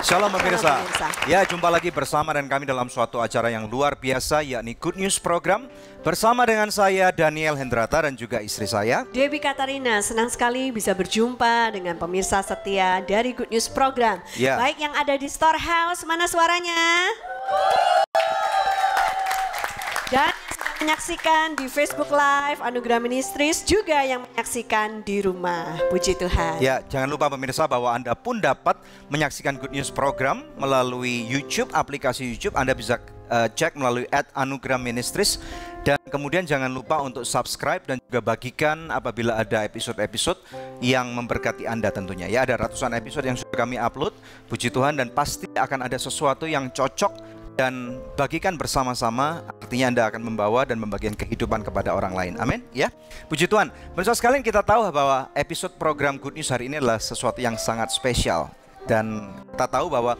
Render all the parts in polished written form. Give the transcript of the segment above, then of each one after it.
Shalom pemirsa. pemirsa. Ya, jumpa lagi bersama dengan kami dalam suatu acara yang luar biasa, yakni Good News Program. Bersama dengan saya Daniel Hendrata dan juga istri saya Debbie Katarina, senang sekali bisa berjumpa dengan pemirsa setia dari Good News Program. Ya. Baik yang ada di Storehouse, mana suaranya? Dan menyaksikan di Facebook Live Anugerah Ministries, juga yang menyaksikan di rumah. Puji Tuhan. Ya, jangan lupa pemirsa bahwa Anda pun dapat menyaksikan Good News Program melalui YouTube, aplikasi YouTube. Anda bisa cek melalui @anugerah-ministries. Dan kemudian jangan lupa untuk subscribe dan juga bagikan apabila ada episode-episode yang memberkati Anda tentunya. Ya, ada ratusan episode yang sudah kami upload, puji Tuhan, dan pasti akan ada sesuatu yang cocok. Dan bagikan bersama-sama, artinya Anda akan membawa dan membagikan kehidupan kepada orang lain. Amin. Ya, puji Tuhan. Pemirsa sekalian, kita tahu bahwa episode program Good News hari ini adalah sesuatu yang sangat spesial. Dan kita tahu bahwa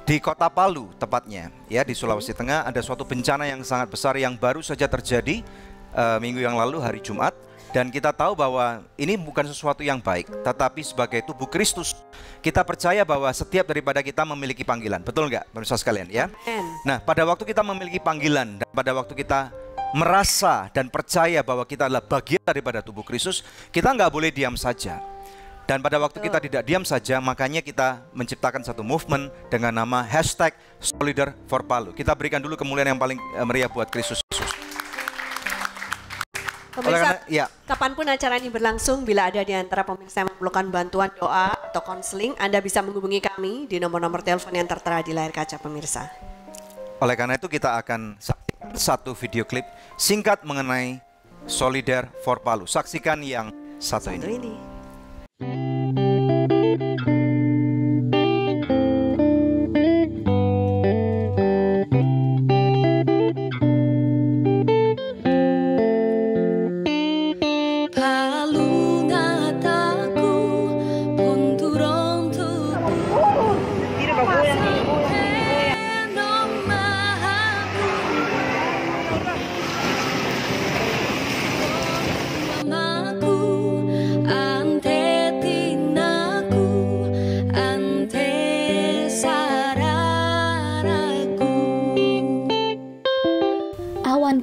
di kota Palu tepatnya, ya, di Sulawesi Tengah, ada suatu bencana yang sangat besar yang baru saja terjadi minggu yang lalu, hari Jumat. Dan kita tahu bahwa ini bukan sesuatu yang baik, tetapi sebagai tubuh Kristus, kita percaya bahwa setiap daripada kita memiliki panggilan. Betul nggak, pemirsa sekalian, ya? Nah, pada waktu kita memiliki panggilan dan pada waktu kita merasa dan percaya bahwa kita adalah bagian daripada tubuh Kristus, kita nggak boleh diam saja. Dan pada waktu kita tidak diam saja, makanya kita menciptakan satu movement dengan nama #Solider4Palu. Kita berikan dulu kemuliaan yang paling meriah buat Kristus Yesus. Pemirsa, ya. kapanpun acara ini berlangsung, bila ada di antara pemirsa yang memerlukan bantuan doa atau konseling, Anda bisa menghubungi kami di nomor-nomor telepon yang tertera di layar kaca pemirsa. Oleh karena itu kita akan saksikan satu video klip singkat mengenai Solider4Palu. Saksikan yang satu ini.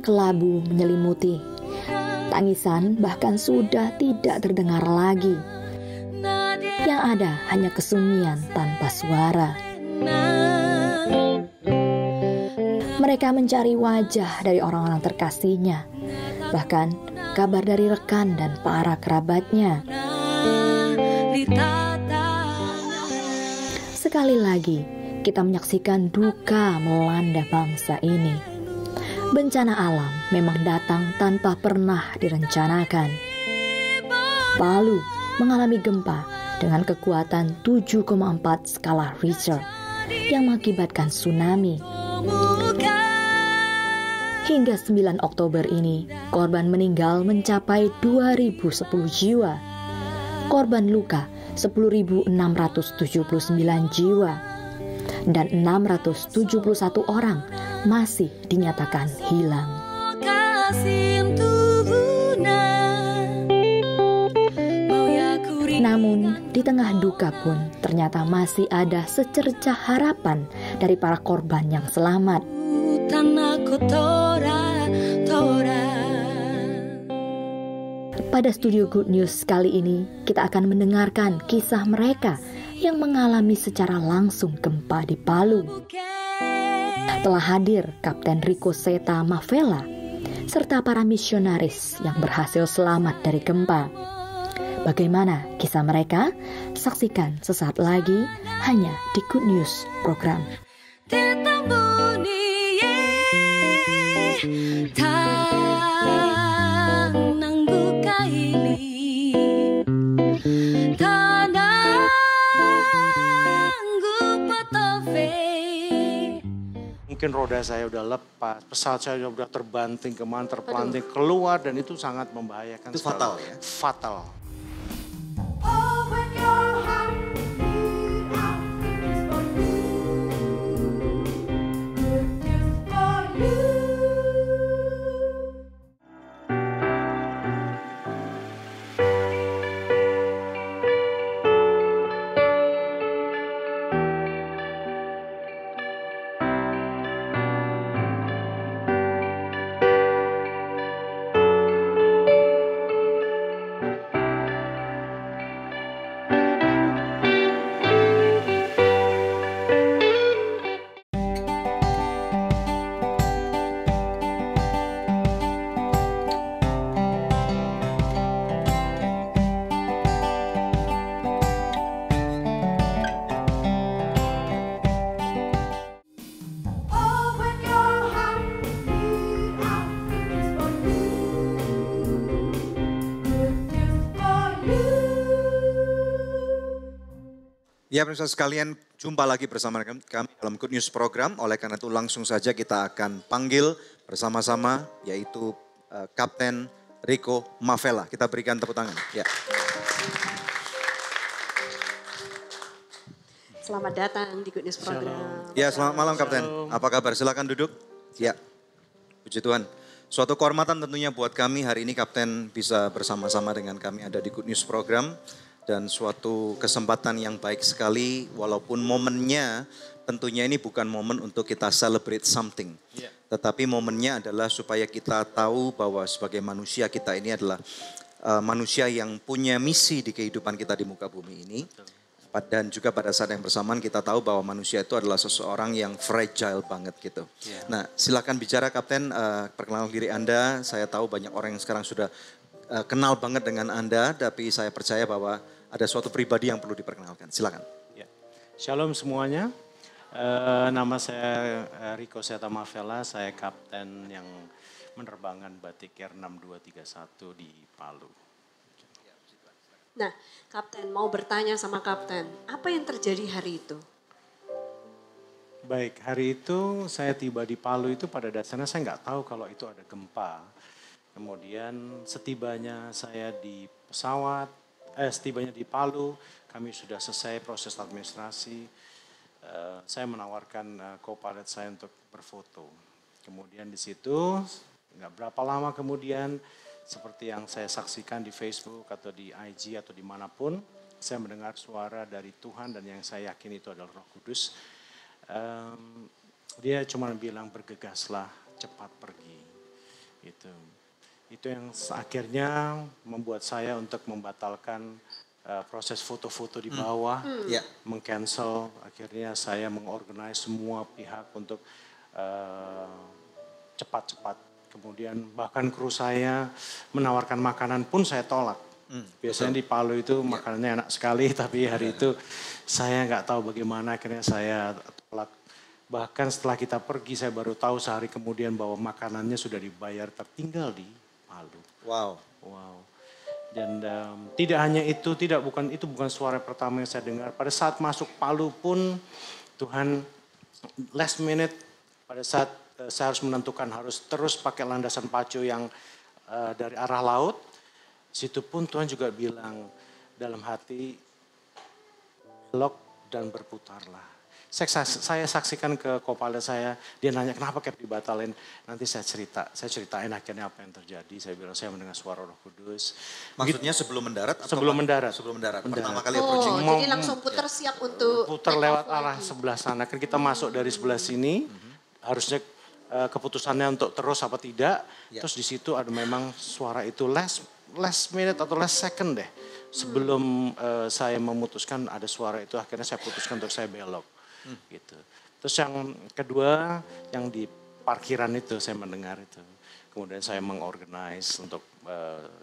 Kelabu menyelimuti, tangisan bahkan sudah tidak terdengar lagi. Yang ada hanya kesunyian tanpa suara. Mereka mencari wajah dari orang-orang terkasihnya, bahkan kabar dari rekan dan para kerabatnya. Sekali lagi kita menyaksikan duka melanda bangsa ini. Bencana alam memang datang tanpa pernah direncanakan. Palu mengalami gempa dengan kekuatan 7,4 skala Richter yang mengakibatkan tsunami. Hingga 9 Oktober ini, korban meninggal mencapai 2.010 jiwa. Korban luka 10.679 jiwa. Dan 671 orang masih dinyatakan hilang. Namun di tengah duka pun ternyata masih ada secercah harapan dari para korban yang selamat. Pada studio Good News kali ini kita akan mendengarkan kisah mereka yang mengalami secara langsung gempa di Palu. Telah hadir Kapten Rico Seta Mavela serta para misionaris yang berhasil selamat dari gempa. Bagaimana kisah mereka? Saksikan sesaat lagi hanya di Good News Program. Mungkin roda saya udah lepas, pesawat saya udah terbanting kemana, terpelanting keluar, dan itu sangat membahayakan. Itu fatal ya? Fatal. Ya pemirsa sekalian, jumpa lagi bersama kami dalam Good News Program. Oleh karena itu langsung saja kita akan panggil bersama-sama yaitu Kapten Rico Mavela. Kita berikan tepuk tangan. Ya. Selamat datang di Good News Program. Ya, selamat malam Kapten. Apa kabar? Silakan duduk. Ya, puji Tuhan. Suatu kehormatan tentunya buat kami hari ini Kapten bisa bersama-sama dengan kami ada di Good News Program. Dan suatu kesempatan yang baik sekali walaupun momennya tentunya ini bukan momen untuk kita celebrate something. Yeah. Tetapi momennya adalah supaya kita tahu bahwa sebagai manusia kita ini adalah manusia yang punya misi di kehidupan kita di muka bumi ini. Dan juga pada saat yang bersamaan kita tahu bahwa manusia itu adalah seseorang yang fragile banget gitu. Yeah. Nah silakan bicara Kapten, perkenalkan diri Anda. Saya tahu banyak orang yang sekarang sudah kenal banget dengan Anda. Tapi saya percaya bahwa ada suatu pribadi yang perlu diperkenalkan. Silakan. Ya. Shalom semuanya. Nama saya Rico Seta Mavela. Saya kapten yang menerbangkan Batik Air 6231 di Palu. Nah, Kapten mau bertanya sama Kapten, apa yang terjadi hari itu? Baik, hari itu saya tiba di Palu itu pada dasarnya saya nggak tahu kalau itu ada gempa. Kemudian setibanya saya di pesawat, setibanya di Palu, kami sudah selesai proses administrasi. Saya menawarkan co-pilot saya untuk berfoto. Kemudian di situ, nggak berapa lama kemudian, seperti yang saya saksikan di Facebook atau di IG atau dimanapun, saya mendengar suara dari Tuhan dan yang saya yakin itu adalah Roh Kudus. Dia cuma bilang bergegaslah, cepat pergi. Itu yang akhirnya membuat saya untuk membatalkan proses foto-foto di bawah, meng-cancel. Akhirnya saya mengorganize semua pihak untuk cepat-cepat. Kemudian bahkan kru saya menawarkan makanan pun saya tolak. Biasanya di Palu itu makanannya enak sekali, tapi hari itu saya nggak tahu bagaimana akhirnya saya tolak. Bahkan setelah kita pergi saya baru tahu sehari kemudian bahwa makanannya sudah dibayar tertinggal di Palu. Wow. Dan tidak hanya itu, itu bukan suara pertama yang saya dengar. Pada saat masuk Palu pun Tuhan last minute pada saat saya harus menentukan harus terus pakai landasan pacu yang dari arah laut. Situ pun Tuhan juga bilang dalam hati belok dan berputarlah. Saya saksikan ke co-pilot saya, dia nanya kenapa Cap dibatalin. Nanti saya ceritain akhirnya apa yang terjadi. Saya bilang saya mendengar suara Roh Kudus. Maksudnya sebelum mendarat? Sebelum mendarat. Pertama kali approaching. Jadi langsung putar siap untuk putar lewat arah sebelah sana. Kan kita masuk dari sebelah sini, harusnya keputusannya untuk terus apa tidak. Terus di situ ada memang suara itu last minute atau last second deh. Sebelum saya memutuskan ada suara itu, akhirnya saya putuskan untuk saya belok. Gitu. Terus yang kedua yang di parkiran itu saya mendengar itu. Kemudian saya mengorganize untuk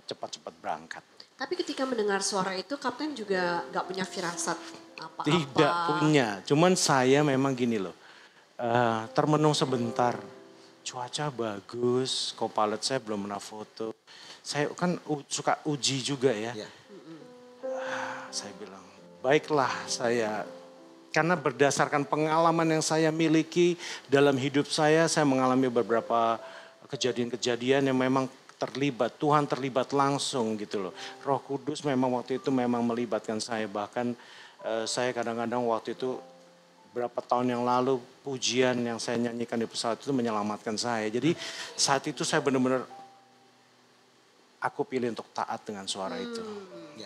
cepat-cepat berangkat. Tapi ketika mendengar suara itu Kapten juga gak punya firasat apa-apa? Tidak punya, cuman saya memang gini loh. Termenung sebentar, cuaca bagus, co-pilot saya belum pernah foto. Saya kan suka uji juga ya. Saya bilang, baiklah saya, karena berdasarkan pengalaman yang saya miliki dalam hidup saya mengalami beberapa kejadian-kejadian yang memang terlibat, Tuhan terlibat langsung gitu loh. Roh Kudus memang waktu itu memang melibatkan saya, bahkan saya kadang-kadang waktu itu berapa tahun yang lalu pujian yang saya nyanyikan di pesawat itu menyelamatkan saya. Jadi saat itu saya benar-benar aku pilih untuk taat dengan suara itu.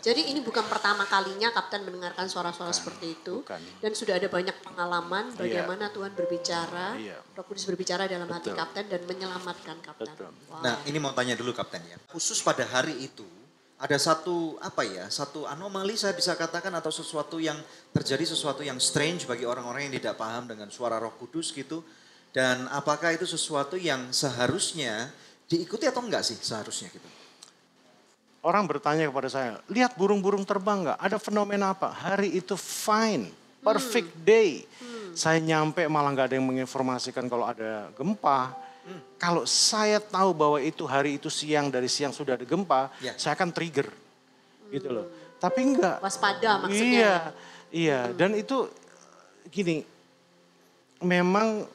Jadi ini bukan pertama kalinya Kapten mendengarkan suara-suara seperti itu. Dan sudah ada banyak pengalaman bagaimana Tuhan berbicara, Roh Kudus berbicara dalam hati Kapten dan menyelamatkan Kapten. Wow. Nah ini mau tanya dulu Kapten ya. Khusus pada hari itu ada satu anomali saya bisa katakan atau sesuatu yang terjadi, sesuatu yang strange bagi orang-orang yang tidak paham dengan suara Roh Kudus gitu. Dan apakah itu sesuatu yang seharusnya diikuti atau enggak sih seharusnya gitu? Orang bertanya kepada saya, lihat burung-burung terbang nggak? Ada fenomena apa? Hari itu fine, perfect day. Saya nyampe malah nggak ada yang menginformasikan kalau ada gempa. Kalau saya tahu bahwa itu hari itu siang, dari siang sudah ada gempa, saya akan trigger. Gitu loh. Tapi enggak. Waspada maksudnya. Iya. Iya, dan itu gini, memang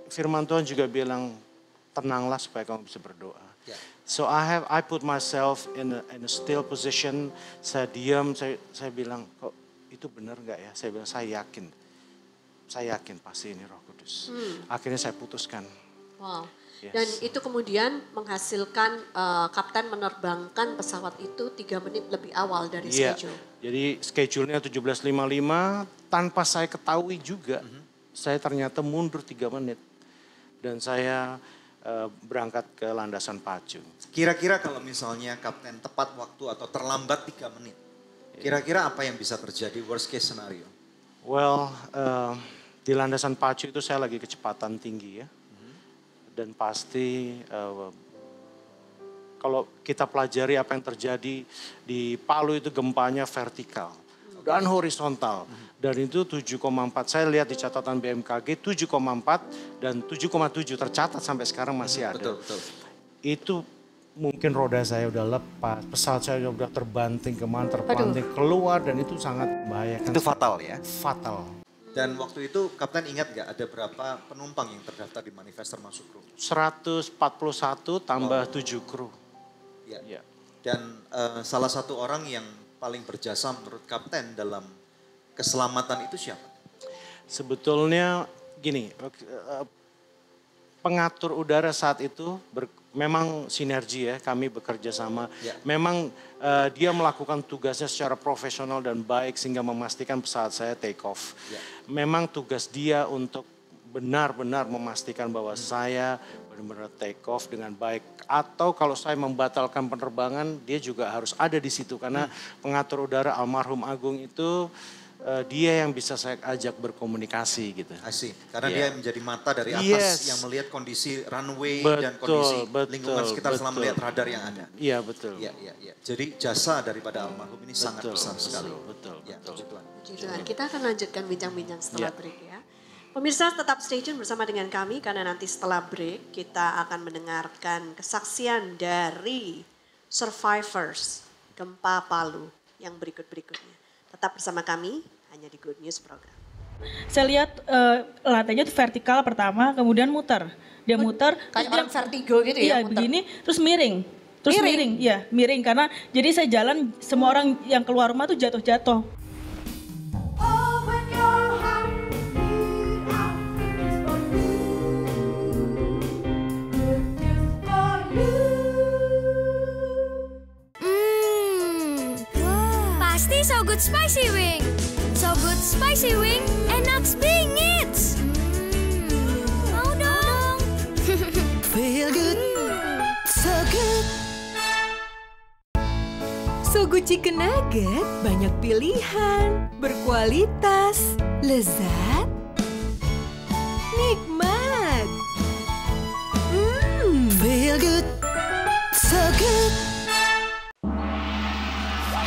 firman Tuhan juga bilang tenanglah supaya kamu bisa berdoa. Yeah. So I put myself in a still position. Saya diam, saya bilang kok itu benar nggak ya? Saya bilang saya yakin pasti ini Roh Kudus. Akhirnya saya putuskan. Wow. Yes. Dan itu kemudian menghasilkan kapten menerbangkan pesawat itu 3 menit lebih awal dari schedule. Jadi schedule-nya 17.55 tanpa saya ketahui juga. Saya ternyata mundur 3 menit. Dan saya berangkat ke landasan pacu. Kira-kira kalau misalnya kapten tepat waktu atau terlambat 3 menit. Kira-kira apa yang bisa terjadi worst case scenario? Well, di landasan pacu itu saya lagi kecepatan tinggi ya. Dan pasti kalau kita pelajari apa yang terjadi di Palu itu gempanya vertikal dan horizontal. Dan itu 7,4, saya lihat di catatan BMKG 7,4 dan 7,7 tercatat sampai sekarang masih ada. Betul. Itu mungkin roda saya udah lepas, pesawat saya udah terbanting terbanting keluar dan itu sangat membahayakan. Itu fatal ya? Fatal. Dan waktu itu Kapten ingat nggak ada berapa penumpang yang terdaftar di manifest termasuk kru? 141 tambah 7 kru. Ya. Dan salah satu orang yang paling berjasa menurut Kapten dalam keselamatan itu siapa? Sebetulnya gini, pengatur udara saat itu memang sinergi ya, kami bekerja sama. Ya. Memang dia melakukan tugasnya secara profesional dan baik sehingga memastikan pesawat saya take off. Ya. Memang tugas dia untuk benar-benar memastikan bahwa saya benar-benar take off dengan baik. Atau kalau saya membatalkan penerbangan, dia juga harus ada di situ. Karena pengatur udara almarhum Agung itu dia yang bisa saya ajak berkomunikasi gitu. Asik, karena dia menjadi mata dari atas yang melihat kondisi runway dan kondisi lingkungan sekitar selama melihat radar yang ada. Iya betul. Iya. Jadi jasa daripada almarhum ini sangat besar sekali. Betul. Puji Tuhan. Kita akan lanjutkan bincang-bincang setelah break ya. Pemirsa tetap stay tune bersama dengan kami karena nanti setelah break kita akan mendengarkan kesaksian dari survivors gempa Palu yang berikut-berikutnya. Tetap bersama kami hanya di Good News Program. Saya lihat lantainya itu vertikal pertama, kemudian muter. Dia muter. Kayak orang vertigo gitu ya? Iya begini, terus miring. Iya miring karena jadi saya jalan semua orang yang keluar rumah tuh jatuh-jatuh. Pasti So Good Spicy Wing. So Good Spicy Wing, enak bingit. Mau dong. Feel good, so good. So Good Chicken Nugget, banyak pilihan, berkualitas, lezat, nikmat. Feel good, so good.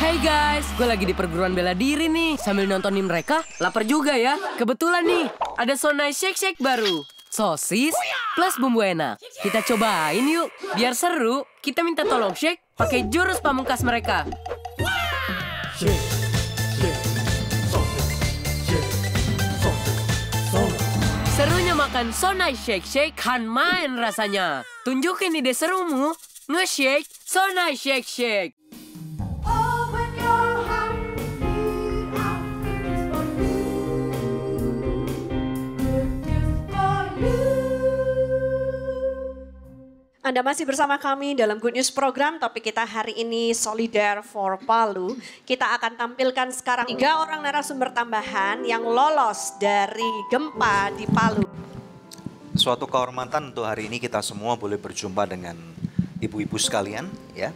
Hey guys, gue lagi di perguruan bela diri nih. Sambil nontonin mereka, lapar juga ya. Kebetulan nih, ada So Nice Shake Shake baru. Sosis plus bumbu enak. Kita cobain yuk. Biar seru, kita minta tolong shake pakai jurus pamungkas mereka. Serunya makan So Nice Shake Shake kan main rasanya. Tunjukin ide serumu, nge-shake So Nice Shake Shake. Anda masih bersama kami dalam Good News Program, topik kita hari ini Solidar for Palu. Kita akan tampilkan sekarang 3 orang narasumber tambahan yang lolos dari gempa di Palu. Suatu kehormatan untuk hari ini kita semua boleh berjumpa dengan ibu-ibu sekalian. Ya,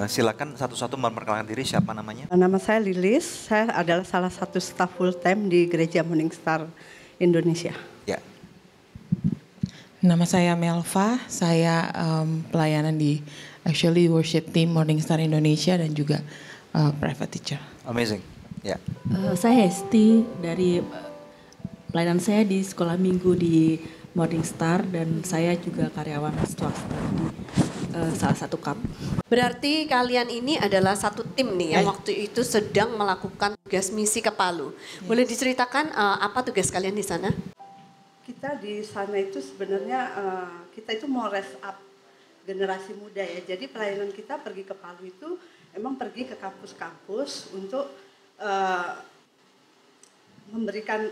silakan satu-satu memperkenalkan diri, siapa namanya? Nama saya Lilis, saya adalah salah satu staf full time di Gereja Morning Star Indonesia. Ya. Nama saya Melva, saya pelayanan di actually worship team Morning Star Indonesia dan juga private teacher. Amazing. Ya. Saya Hesti dari pelayanan saya di sekolah minggu di Morning Star dan saya juga karyawan swasta di salah satu cup. Berarti kalian ini adalah satu tim nih yang waktu itu sedang melakukan tugas misi ke Palu. Boleh diceritakan apa tugas kalian di sana? Kita di sana itu sebenarnya kita itu mau raise up generasi muda ya. Jadi pelayanan kita pergi ke Palu itu emang pergi ke kampus-kampus untuk memberikan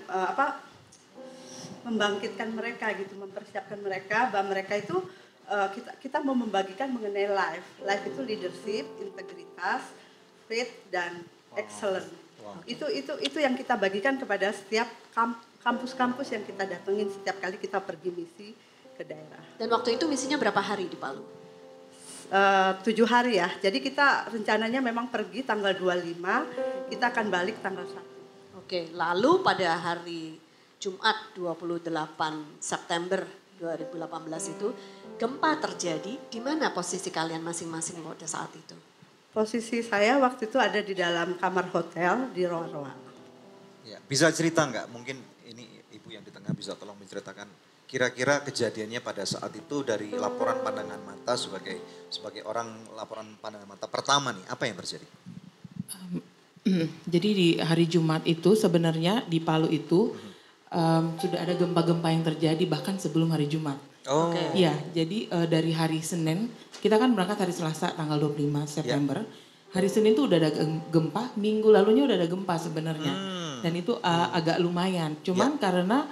membangkitkan mereka gitu, mempersiapkan mereka bahwa mereka itu kita mau membagikan mengenai life itu leadership, integritas, faith dan excellence. Itu yang kita bagikan kepada setiap kampus-kampus yang kita datengin setiap kali kita pergi misi ke daerah. Dan waktu itu misinya berapa hari di Palu? 7 hari ya. Jadi kita rencananya memang pergi tanggal 25, kita akan balik tanggal 1. Oke, lalu pada hari Jumat 28 September 2018 itu gempa terjadi. Di mana posisi kalian masing-masing pada saat itu? Posisi saya waktu itu ada di dalam kamar hotel di Roa-Roa. Ya, bisa cerita nggak? Mungkin ini Ibu yang di tengah bisa tolong menceritakan kira-kira kejadiannya pada saat itu dari laporan pandangan mata sebagai orang laporan pandangan mata pertama nih, apa yang terjadi? Jadi di hari Jumat itu sebenarnya di Palu itu sudah ada gempa-gempa yang terjadi bahkan sebelum hari Jumat. Oh. Iya, jadi dari hari Senin, kita kan berangkat hari Selasa tanggal 25 September. Hari Senin tuh udah ada gempa, minggu lalunya udah ada gempa sebenarnya. Dan itu agak lumayan. Cuman karena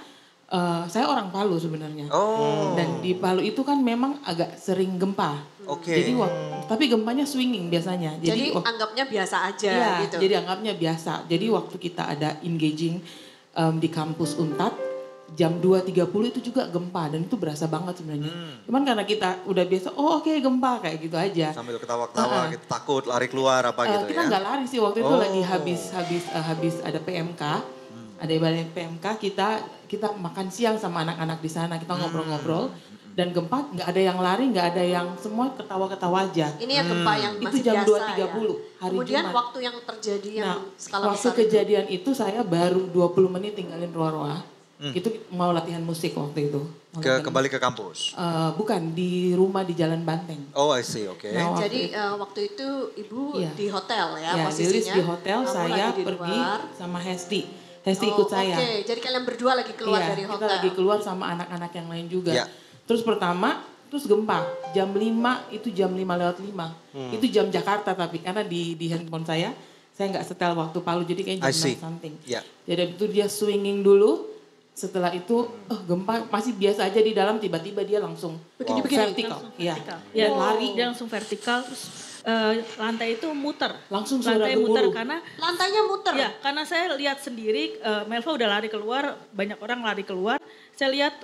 saya orang Palu sebenarnya. Dan di Palu itu kan memang agak sering gempa. Jadi tapi gempanya swinging biasanya. Jadi anggapnya biasa aja gitu. Jadi anggapnya biasa. Jadi waktu kita ada engaging di kampus Unpad jam 2.30 itu juga gempa dan itu berasa banget sebenarnya. Cuman karena kita udah biasa, oke, gempa kayak gitu aja. Sambil ketawa-ketawa, kita takut lari keluar apa gitu kita nggak lari sih waktu itu lagi habis ada PMK, ada ibadah PMK, kita makan siang sama anak-anak di sana, kita ngobrol-ngobrol dan gempa nggak ada yang lari, nggak ada yang semua ketawa-ketawa aja. Ini ya gempa yang masih itu jam biasa 2.30 ya. hari Kemudian Jumat. waktu yang terjadi yang skala waktu besar kejadian itu saya baru 20 menit tinggalin Roa-Roa. Itu mau latihan musik waktu itu. Kembali ke kampus? Bukan, di rumah di Jalan Banteng. Oh, I see, oke. Nah, jadi waktu itu Ibu di hotel ya posisinya. Lilis di hotel, saya pergi sama Hesti. Hesti ikut saya. Oke, jadi kalian berdua lagi keluar dari hotel. Kita lagi keluar sama anak-anak yang lain juga. Terus pertama, terus gempa. Jam 5, itu jam 5:05. Itu jam Jakarta tapi karena di handphone saya nggak setel waktu Palu. Jadi kayak jam 9 something. Jadi itu dia swinging dulu. Setelah itu gempa masih biasa aja di dalam, tiba-tiba dia langsung vertikal. Dia lari, dia langsung vertikal, terus lantai itu muter. Langsung lantai muter karena lantainya muter. Ya, karena saya lihat sendiri Melva udah lari keluar, banyak orang lari keluar. Saya lihat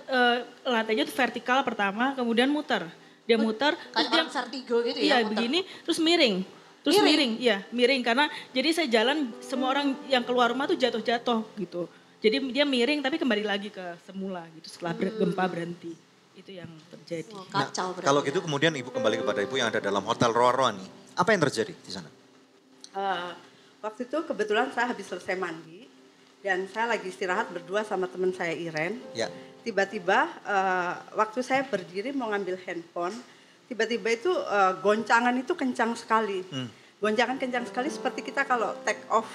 lantainya itu vertikal pertama, kemudian muter. Dia muter, terus dia vertigo gitu ya. Iya, muter. begini, terus miring. Miring karena jadi saya jalan semua orang yang keluar rumah tuh jatuh-jatuh gitu. Jadi dia miring tapi kembali lagi ke semula gitu setelah gempa berhenti. Itu yang terjadi. Kacau berarti. Kalau gitu kemudian Ibu kembali kepada Ibu yang ada dalam hotel Roa-Roa nih. Apa yang terjadi di sana? Waktu itu kebetulan saya habis selesai mandi dan saya lagi istirahat berdua sama teman saya Iren. Tiba-tiba waktu saya berdiri mau ngambil handphone, tiba-tiba itu goncangan itu kencang sekali. Goncangan kencang sekali seperti kita kalau take off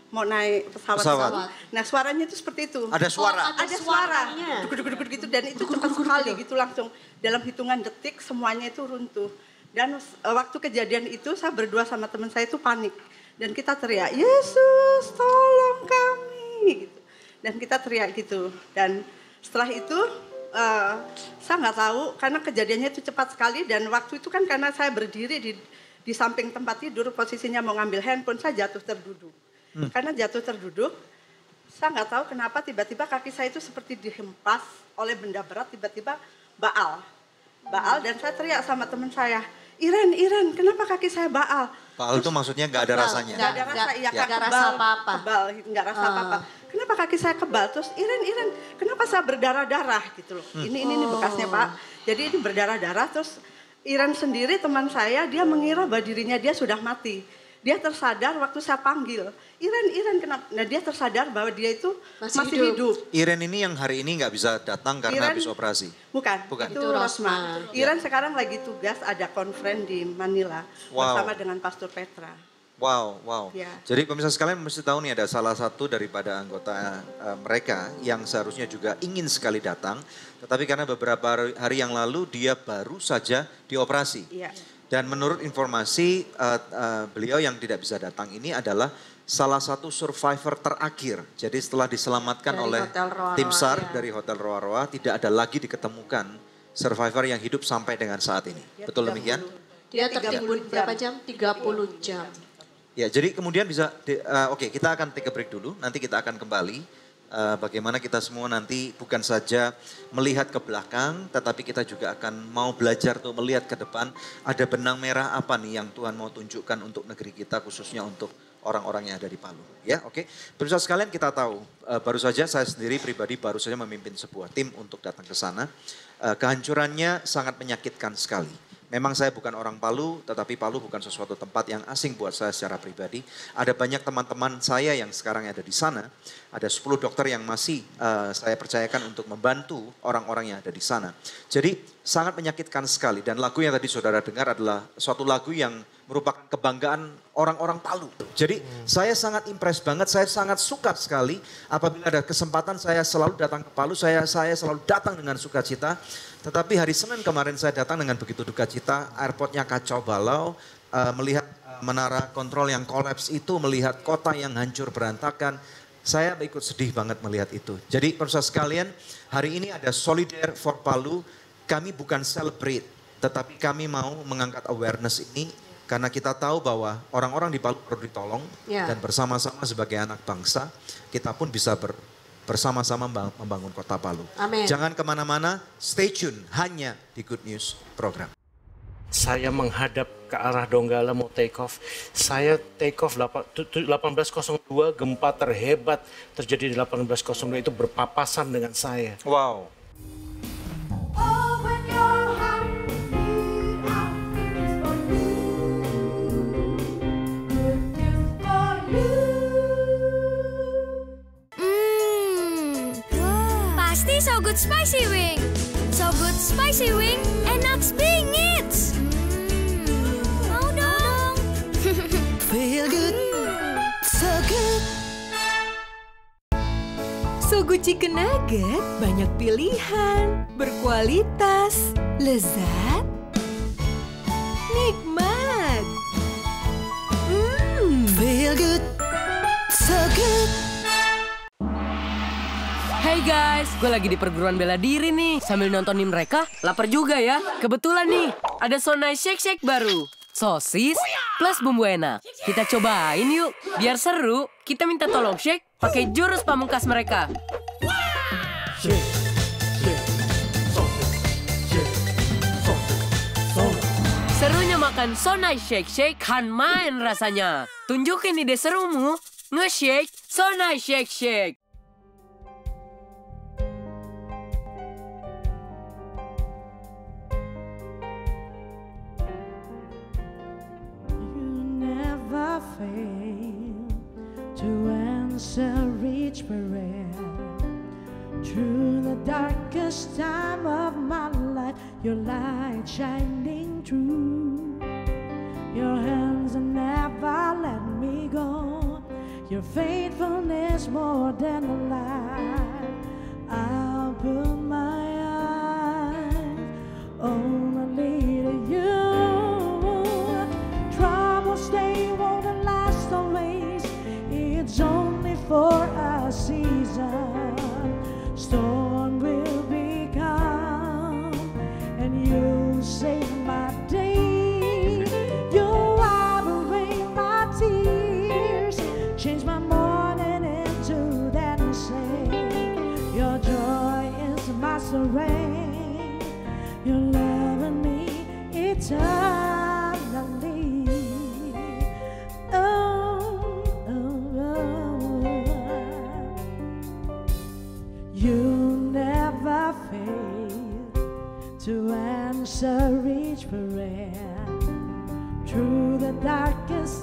mau naik pesawat. Nah suaranya itu seperti itu. Ada suara? Ada suara. Duk-duk-duk gitu dan itu cepat sekali gitu langsung. Dalam hitungan detik semuanya itu runtuh. Dan waktu kejadian itu saya berdua sama teman saya itu panik. Dan kita teriak, Yesus tolong kami. Gitu. Dan kita teriak gitu. Dan setelah itu saya nggak tahu karena kejadiannya itu cepat sekali. Dan waktu itu kan karena saya berdiri di samping tempat tidur posisinya mau ngambil handphone saya jatuh terduduk. Karena jatuh terduduk, saya nggak tahu kenapa tiba-tiba kaki saya itu seperti dihempas oleh benda berat, tiba-tiba baal dan saya teriak sama teman saya, Iren, kenapa kaki saya baal? Baal itu maksudnya nggak ada rasanya? Nggak ada rasa, nggak rasa apa-apa. Kebal, nggak rasa apa-apa. Kenapa kaki saya kebal? Terus Iren, kenapa saya berdarah-darah gitu loh? Ini bekasnya Pak. Jadi ini berdarah-darah, terus Iren sendiri teman saya, dia mengira bahwa dirinya dia sudah mati. Dia tersadar waktu saya panggil, Iren kenapa? Nah dia tersadar bahwa dia itu masih hidup. Iren ini yang hari ini nggak bisa datang karena Iren, habis operasi? Bukan. Itu Rosma. Iren sekarang lagi tugas ada conference di Manila bersama dengan Pastor Petra. Wow. Ya. Jadi pemirsa sekalian mesti tahu nih ada salah satu daripada anggota mereka yang seharusnya juga ingin sekali datang. Tetapi karena beberapa hari yang lalu dia baru saja dioperasi. Iya. Dan menurut informasi beliau yang tidak bisa datang ini adalah salah satu survivor terakhir. Jadi setelah diselamatkan dari oleh tim SAR dari Hotel Roa-Roa, tidak ada lagi diketemukan survivor yang hidup sampai dengan saat ini. Betul demikian? Dia tertimbun berapa jam? 30 jam. Ya, jadi kemudian bisa, oke, kita akan take a break dulu, nanti kita akan kembali. Bagaimana kita semua nanti bukan saja melihat ke belakang, tetapi kita juga akan mau belajar tuh melihat ke depan. Ada benang merah apa nih yang Tuhan mau tunjukkan untuk negeri kita, khususnya untuk orang-orang yang ada di Palu. Ya, oke. Pemirsa sekalian kita tahu, baru saja saya sendiri pribadi baru saja memimpin sebuah tim untuk datang ke sana. Kehancurannya sangat menyakitkan sekali. Memang saya bukan orang Palu, tetapi Palu bukan sesuatu tempat yang asing buat saya secara pribadi. Ada banyak teman-teman saya yang sekarang ada di sana. Ada 10 dokter yang masih saya percayakan untuk membantu orang-orang yang ada di sana. Jadi sangat menyakitkan sekali. Dan lagu yang tadi saudara dengar adalah suatu lagu yang merupakan kebanggaan orang-orang Palu. Jadi saya sangat impress banget, saya sangat suka sekali apabila ada kesempatan saya selalu datang ke Palu, saya selalu datang dengan sukacita. Tetapi hari Senin kemarin saya datang dengan begitu duka cita, airportnya kacau balau, melihat menara kontrol yang kolaps itu, melihat kota yang hancur berantakan. Saya ikut sedih banget melihat itu. Jadi pemirsa sekalian, hari ini ada Solidaire for Palu, kami bukan celebrate, tetapi kami mau mengangkat awareness ini karena kita tahu bahwa orang-orang di Palu perlu ditolong dan bersama-sama sebagai anak bangsa, kita pun bisa bersama-sama membangun kota Palu. Amin. Jangan kemana-mana, stay tune hanya di Good News Program. Saya menghadap ke arah Donggala mau take off. Saya take off 1802, gempa terhebat terjadi di 1802 itu berpapasan dengan saya. Wow. Pasti So Good Spicy Wing. So Good Spicy Wing, enak bingit. Mau dong. Feel good, so good. So Good Chicken Nugget, banyak pilihan, berkualitas, lezat, nikmat. Feel good, so good. Hey guys, gue lagi di perguruan bela diri nih. Sambil nontonin mereka, lapar juga ya. Kebetulan nih, ada Sonai Shake Shake baru. Sosis plus bumbu enak. Kita cobain yuk, biar seru. Kita minta tolong shake pakai jurus pamungkas mereka. Serunya makan Sonai Shake Shake kan main rasanya. Tunjukin ide serumu, nge-shake Sonai Shake Shake. Fail to answer each prayer. Through the darkest time of my life, your light shining through. Your hands never let me go. Your faithfulness more than a lie. I'll put my eyes only to you. Stay won't last always. It's only for a season. Storm will be calm, and you'll save my day. You wipe away my tears, change my morning into dancing. Your joy is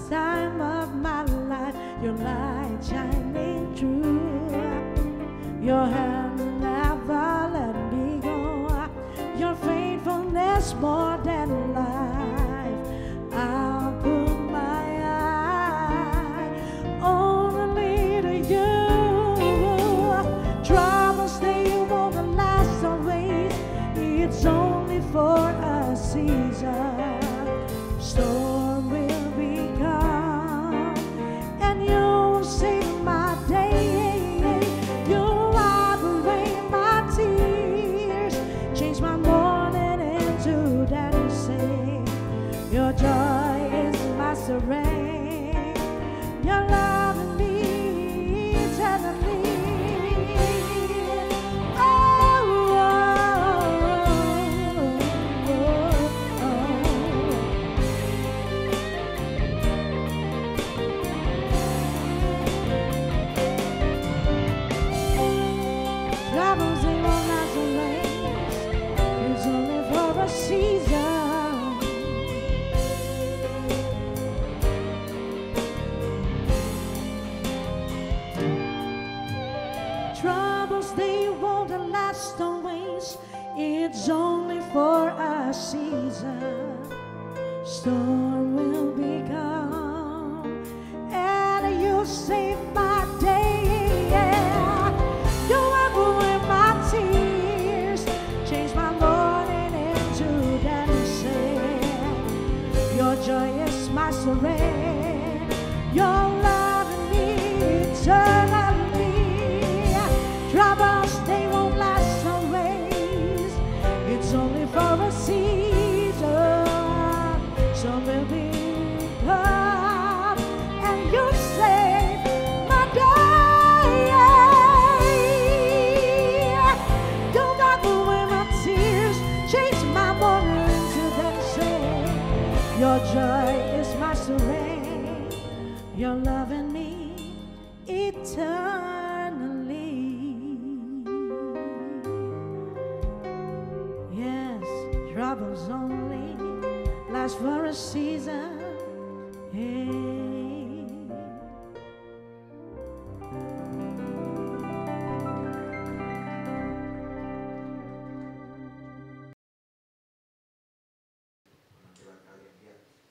time of my life, your light shining through. Your hand never let me go. Your faithfulness more than life. I'll put my eye only to you. Troubles, they won't last always. It's only for a season. Storm will be gone, and you'll save my day. You'll wipe away my tears, change my morning into dancing. Your joy is my strength. Your love in me eternally. Troubles, they won't last always. It's only for a season. Troubles, they won't last always. It's only for a season. Storm will be gone, and you save my day. You wipe away my tears, change my morning into dancing. Your joy is my strength. Your love in me eternally. Troubles, they won't last always. It's only for a season. Some will be gone, and you save my day. Don't wipe away my tears, change my morning into dancing. Your joy is my strength. Your love in me eternally. Yes, troubles only last for a season. Hey.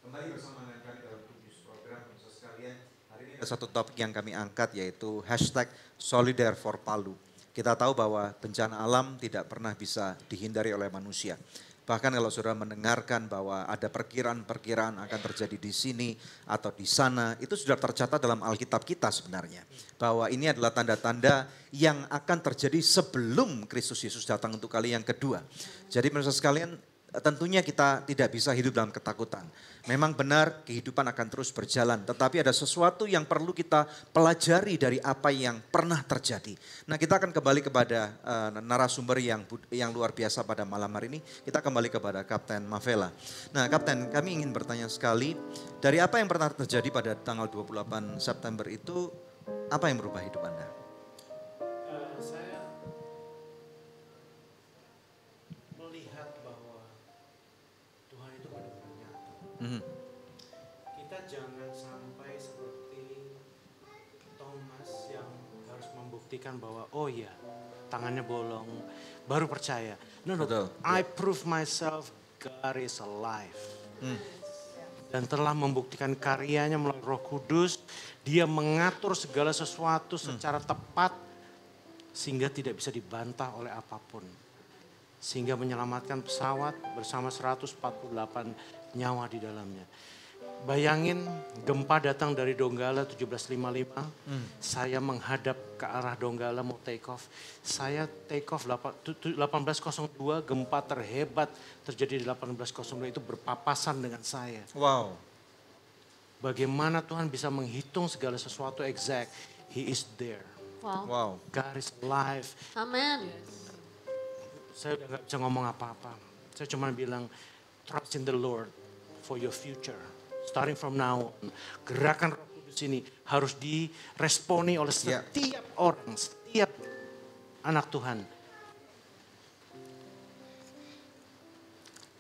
Kembali bersama dengan kami dalam Good News Program, pemirsa sekalian. Hari ini ada satu topik yang kami angkat, yaitu hashtag Solidar for Palu. Kita tahu bahwa bencana alam tidak pernah bisa dihindari oleh manusia. Bahkan kalau saudara mendengarkan bahwa ada perkiraan-perkiraan akan terjadi di sini atau di sana, itu sudah tercatat dalam Alkitab kita sebenarnya. Bahwa ini adalah tanda-tanda yang akan terjadi sebelum Kristus Yesus datang untuk kali yang kedua. Jadi pemirsa sekalian, tentunya kita tidak bisa hidup dalam ketakutan. Memang benar kehidupan akan terus berjalan, tetapi ada sesuatu yang perlu kita pelajari dari apa yang pernah terjadi. Nah, kita akan kembali kepada narasumber yang luar biasa pada malam hari ini. Kita kembali kepada Kapten Mavela. Nah, Kapten, kami ingin bertanya sekali, dari apa yang pernah terjadi pada tanggal 28 September itu, apa yang merubah hidup Anda? Saya melihat bahwa Tuhan itu benar-benar nyata. Kita jangan sampai seperti Thomas yang harus membuktikan bahwa oh ya tangannya bolong baru percaya. No, I prove myself God is alive. Dan telah membuktikan karyanya melalui Roh Kudus. Dia mengatur segala sesuatu secara tepat sehingga tidak bisa dibantah oleh apapun. Sehingga menyelamatkan pesawat bersama 148 nyawa di dalamnya. Bayangin gempa datang dari Donggala 1755. Saya menghadap ke arah Donggala mau take off. Saya take off 1802, gempa terhebat terjadi di 1802 itu berpapasan dengan saya. Wow. Bagaimana Tuhan bisa menghitung segala sesuatu exact. He is there. Wow. God is alive. Amen. Saya udah gak bisa ngomong apa-apa. Saya cuma bilang, trust in the Lord for your future. Starting from now on. Gerakan Roh Kudus ini harus diresponi oleh setiap orang, setiap anak Tuhan.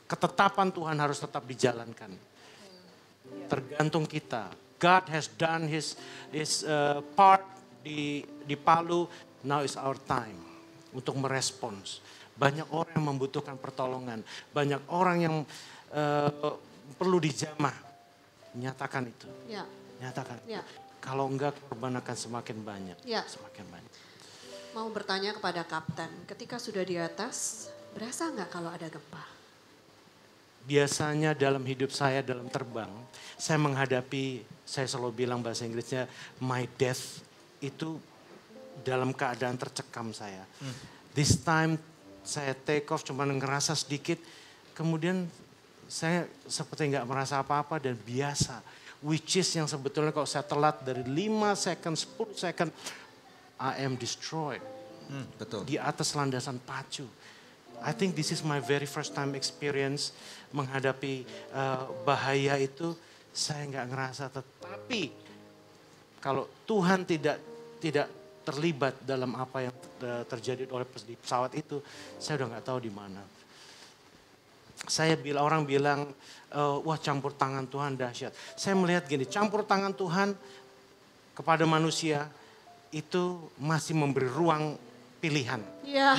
Ketetapan Tuhan harus tetap dijalankan. Tergantung kita God has done his part di Palu. Now is our time untuk merespons. Banyak orang yang membutuhkan pertolongan. Banyak orang yang perlu dijamah. Nyatakan itu. Ya. Nyatakan. Ya. Kalau enggak korban akan semakin banyak. Ya. Semakin banyak. Mau bertanya kepada Kapten, ketika sudah di atas, berasa nggak kalau ada gempa? Biasanya dalam hidup saya, dalam terbang, saya menghadapi, saya selalu bilang bahasa Inggrisnya, my death itu dalam keadaan tercekam saya. This time saya take off cuma ngerasa sedikit, kemudian saya seperti nggak merasa apa-apa dan biasa. Which is yang sebetulnya kalau saya telat dari 5 second, 10 second, I am destroyed. Betul. Di atas landasan pacu. I think this is my very first time experience menghadapi bahaya itu. Saya nggak ngerasa, tetapi kalau Tuhan tidak terlibat dalam apa yang terjadi oleh pesawat itu, saya udah nggak tahu di mana. Orang bilang, wah campur tangan Tuhan dahsyat. Saya melihat gini, campur tangan Tuhan kepada manusia itu masih memberi ruang pilihan. Iya.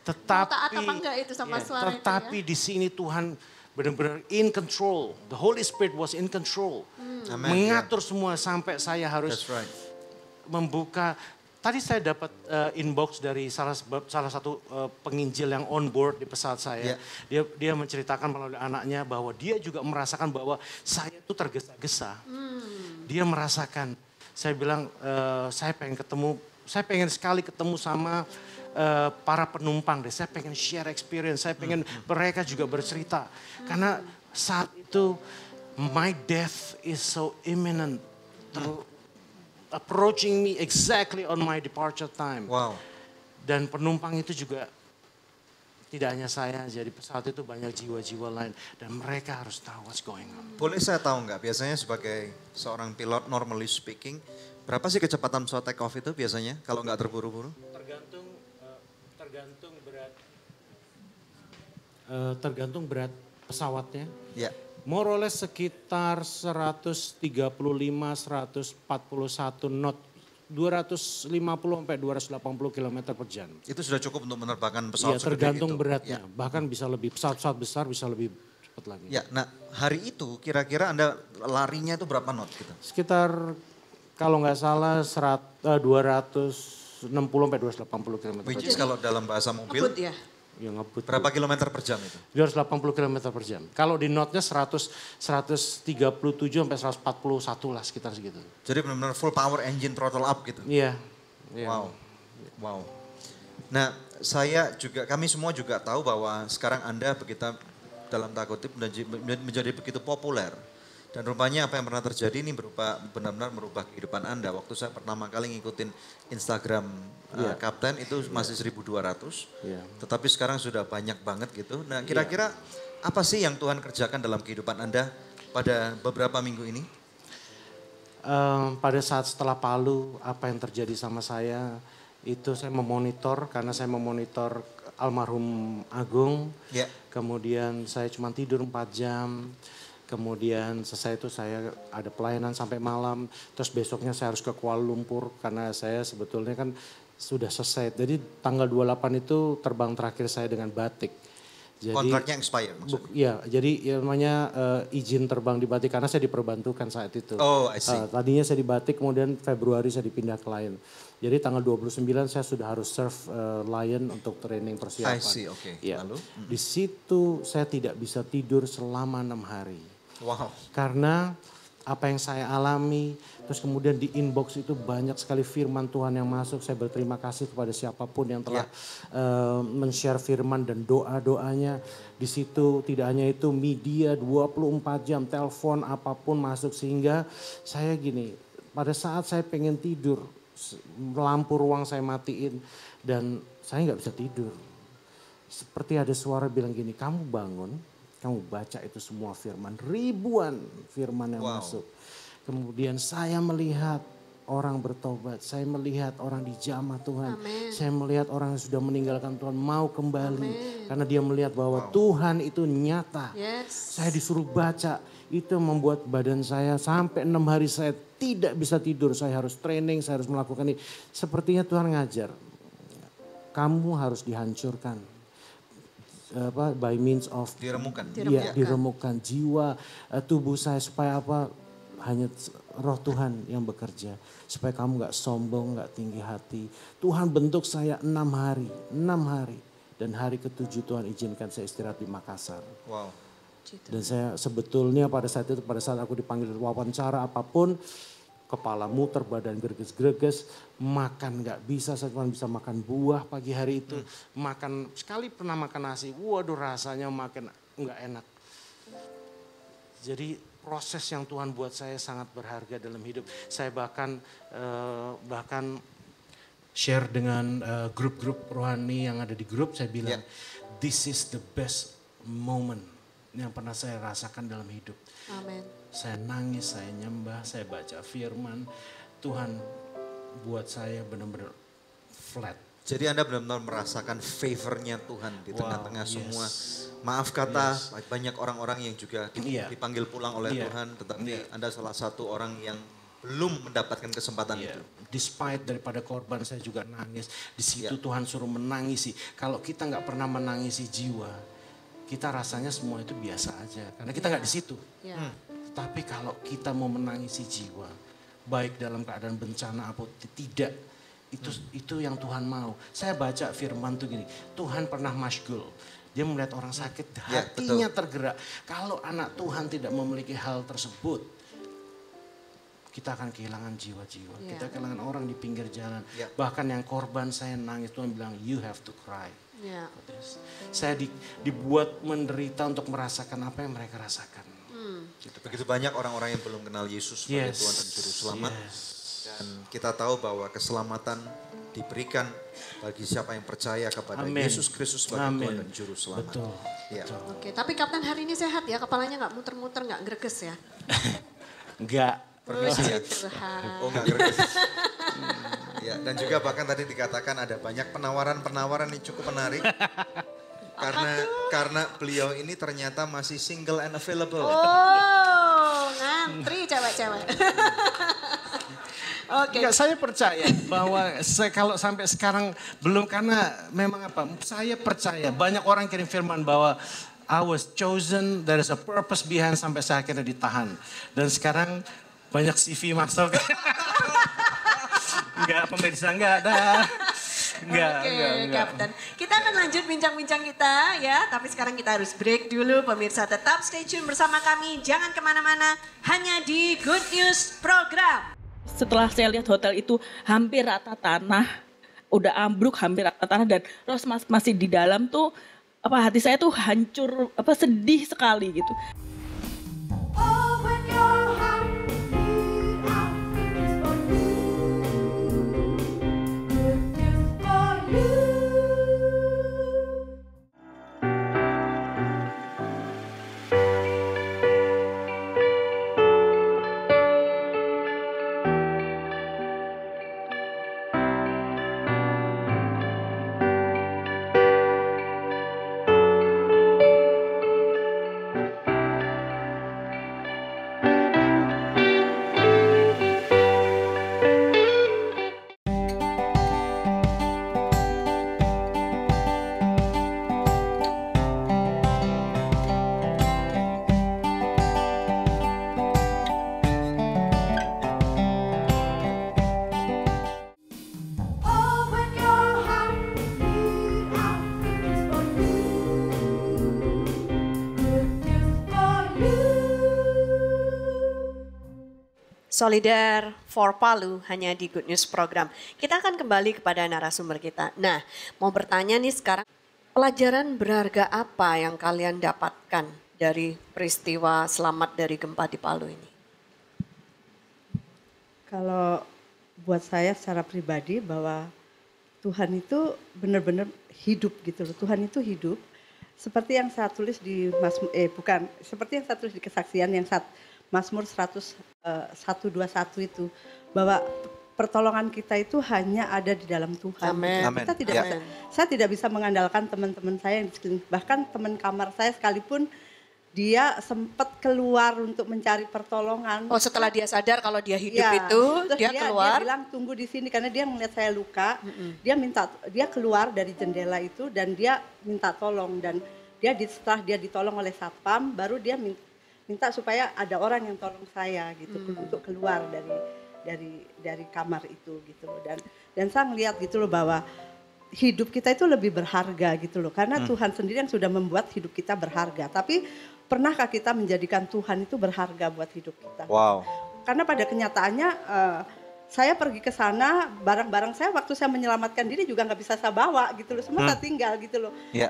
Tetapi, taat apa enggak itu sama suara tetapi itu ya? di sini Tuhan benar-benar in control. The Holy Spirit was in control. Amen, Mengatur semua sampai saya harus membuka. Tadi saya dapat inbox dari salah satu penginjil yang on board di pesawat saya. Dia menceritakan melalui anaknya bahwa dia juga merasakan bahwa saya itu tergesa-gesa. Dia merasakan. Saya bilang saya pengen sekali ketemu sama para penumpang deh. Saya pengen share experience. Saya pengen mereka juga bercerita. Karena saat itu my death is so imminent. Approaching me exactly on my departure time. Wow. Dan penumpang itu juga tidak hanya saya, jadi pesawat itu banyak jiwa-jiwa lain dan mereka harus tahu what's going on. Boleh saya tahu nggak, biasanya sebagai seorang pilot normally speaking, berapa sih kecepatan pesawat take off itu biasanya kalau nggak terburu-buru? Tergantung berat pesawatnya. Ya. More or less sekitar 135, 141 knot, 250 sampai 280 km per jam. Itu sudah cukup untuk menerbangkan pesawat segede tergantung itu. beratnya. Bahkan bisa lebih, pesawat besar bisa lebih cepat lagi. Ya, nah hari itu kira-kira Anda larinya itu berapa knot gitu? Sekitar kalau nggak salah 260 sampai 280 km per Which jam. is kalau dalam bahasa mobil? Ngebut ya? Ya, ngebut. Berapa kilometer per jam itu? 280 km per jam. Kalau di knotnya 137 sampai 141 lah sekitar segitu. Jadi benar-benar full power engine throttle up gitu? Iya. Wow. Nah kami semua juga tahu bahwa sekarang Anda begitu dalam tanda kutip menjadi begitu populer. Dan rupanya apa yang pernah terjadi ini benar-benar merubah kehidupan Anda. Waktu saya pertama kali ngikutin Instagram Kapten itu masih 1.200. Tetapi sekarang sudah banyak banget gitu. Nah kira-kira apa sih yang Tuhan kerjakan dalam kehidupan Anda pada beberapa minggu ini? Pada saat setelah Palu, apa yang terjadi sama saya, itu saya memonitor karena saya memonitor almarhum Agung. Kemudian saya cuma tidur 4 jam. Kemudian selesai itu saya ada pelayanan sampai malam. Terus besoknya saya harus ke Kuala Lumpur karena saya sebetulnya kan sudah selesai. Jadi tanggal 28 itu terbang terakhir saya dengan Batik. Jadi, kontraknya expire maksudnya? Iya, jadi namanya izin terbang di Batik karena saya diperbantukan saat itu. Oh, I see. Tadinya saya di Batik, kemudian Februari saya dipindah ke Lion. Jadi tanggal 29 saya sudah harus serve Lion untuk training persiapan. I see, oke. Ya. Lalu? Di situ saya tidak bisa tidur selama 6 hari. Wow. Karena apa yang saya alami, terus kemudian di inbox itu banyak sekali firman Tuhan yang masuk. Saya berterima kasih kepada siapapun yang telah men-share firman dan doa-doanya. Di situ tidak hanya itu, media 24 jam, telepon apapun masuk. Sehingga saya gini, pada saat saya pengen tidur, lampu ruang saya matiin dan saya nggak bisa tidur. Seperti ada suara bilang gini, kamu bangun, kamu baca itu semua firman, ribuan firman yang masuk. Kemudian saya melihat orang bertobat. Saya melihat orang dijamah Tuhan. Amen. Saya melihat orang yang sudah meninggalkan Tuhan mau kembali. Karena dia melihat bahwa Tuhan itu nyata. Yes. Saya disuruh baca. Itu membuat badan saya sampai 6 hari saya tidak bisa tidur. Saya harus training, saya harus melakukan ini. Sepertinya Tuhan ngajar. Kamu harus dihancurkan. By means of diremukkan jiwa, tubuh saya supaya apa? Hanya roh Tuhan yang bekerja. Supaya kamu gak sombong, gak tinggi hati. Tuhan bentuk saya 6 hari. Dan hari ke-7 Tuhan izinkan saya istirahat di Makassar. Wow. Dan saya sebetulnya pada saat aku dipanggil wawancara apapun, kepala muter, badan greges-greges, makan gak bisa, saya cuma bisa makan buah pagi hari itu. Makan, sekali pernah makan nasi, waduh rasanya makin gak enak. Jadi proses yang Tuhan buat saya sangat berharga dalam hidup. Saya bahkan share dengan grup-grup rohani yang ada di grup, saya bilang, this is the best moment yang pernah saya rasakan dalam hidup. Amin. Saya nangis, saya nyembah, saya baca firman. Tuhan buat saya benar-benar flat. Jadi Anda benar-benar merasakan favornya Tuhan di tengah-tengah semua. Maaf kata, banyak orang-orang yang juga dipanggil pulang oleh Tuhan. Tetapi Anda salah satu orang yang belum mendapatkan kesempatan itu. Despite daripada korban saya juga nangis. Di situ Tuhan suruh menangisi. Kalau kita nggak pernah menangisi jiwa, kita rasanya semua itu biasa aja. Karena kita nggak di situ. Tapi kalau kita mau menangisi jiwa, baik dalam keadaan bencana atau tidak, itu yang Tuhan mau. Saya baca firman tuh gini, Tuhan pernah masyghul. Dia melihat orang sakit, hatinya tergerak. Kalau anak Tuhan tidak memiliki hal tersebut, kita akan kehilangan jiwa-jiwa. Kita kehilangan orang di pinggir jalan. Bahkan yang korban saya nangis, Tuhan bilang, you have to cry. Saya dibuat menderita untuk merasakan apa yang mereka rasakan. Begitu banyak orang-orang yang belum kenal Yesus sebagai Tuhan dan Juru Selamat. Dan kita tahu bahwa keselamatan diberikan bagi siapa yang percaya kepada Yesus Kristus sebagai Tuhan dan Juru Selamat. Betul. Oke, tapi Kapten hari ini sehat ya, kepalanya nggak muter-muter, nggak greges ya? Enggak. Oh enggak greges. Ya, dan juga bahkan tadi dikatakan ada banyak penawaran-penawaran yang cukup menarik. Karena beliau ini ternyata masih single and available. Oh, ngantri cewek-cewek. Oke. Enggak, saya percaya bahwa kalau sampai sekarang belum, karena memang saya percaya banyak orang kirim firman bahwa I was chosen, there is a purpose behind, sampai saya akhirnya ditahan. Dan sekarang banyak CV masuk. Enggak, pemirsa enggak ada. Oke, Kapten. Kita akan lanjut bincang-bincang kita ya. Tapi sekarang kita harus break dulu. Pemirsa tetap stay tune bersama kami. Jangan kemana-mana. Hanya di Good News Program. Setelah saya lihat hotel itu hampir rata tanah. Udah ambruk hampir rata tanah. Dan Ros masih di dalam tuh. Hati saya tuh hancur. Sedih sekali gitu. Solidar for Palu hanya di Good News Program. Kita akan kembali kepada narasumber kita. Nah, mau bertanya nih sekarang, pelajaran berharga apa yang kalian dapatkan dari peristiwa selamat dari gempa di Palu ini? Kalau buat saya secara pribadi bahwa Tuhan itu benar-benar hidup gitu loh. Tuhan itu hidup. Seperti yang saya tulis di seperti yang saya tulis di kesaksian yang Mazmur 121 itu, bahwa pertolongan kita itu hanya ada di dalam Tuhan. Amin. Kita tidak bisa, saya tidak bisa mengandalkan teman-teman saya yang di sekeliling. Bahkan teman kamar saya sekalipun dia sempat keluar untuk mencari pertolongan. Oh, setelah dia sadar kalau dia hidup Ya, itu, terus dia keluar. Dia bilang tunggu di sini karena dia melihat saya luka. Dia keluar dari jendela itu dan dia minta tolong dan setelah dia ditolong oleh satpam, baru dia minta supaya ada orang yang tolong saya gitu untuk keluar dari kamar itu gitu. Dan saya ngelihat gitu loh bahwa hidup kita itu lebih berharga gitu loh. Karena Tuhan sendiri yang sudah membuat hidup kita berharga. Tapi pernahkah kita menjadikan Tuhan itu berharga buat hidup kita? Wow. Karena pada kenyataannya saya pergi ke sana, barang-barang saya waktu saya menyelamatkan diri juga nggak bisa saya bawa gitu loh. Semua saya tinggal gitu loh. Yeah.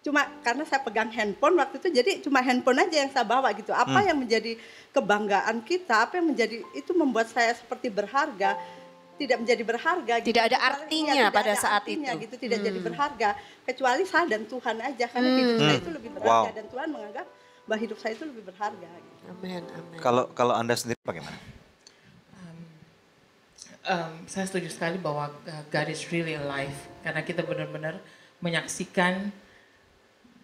Cuma karena saya pegang handphone waktu itu, jadi cuma handphone aja yang saya bawa gitu. Apa yang menjadi kebanggaan kita, apa yang menjadi, itu membuat saya seperti berharga, tidak menjadi berharga. Gitu. Tidak ada artinya pada saat itu. Gitu, tidak jadi berharga, kecuali saya dan Tuhan aja. Karena hidup saya itu lebih berharga dan Tuhan menganggap bahwa hidup saya itu lebih berharga. Gitu. Amin, amin. Kalau Anda sendiri bagaimana? Saya setuju sekali bahwa God is really alive. Karena kita benar-benar menyaksikan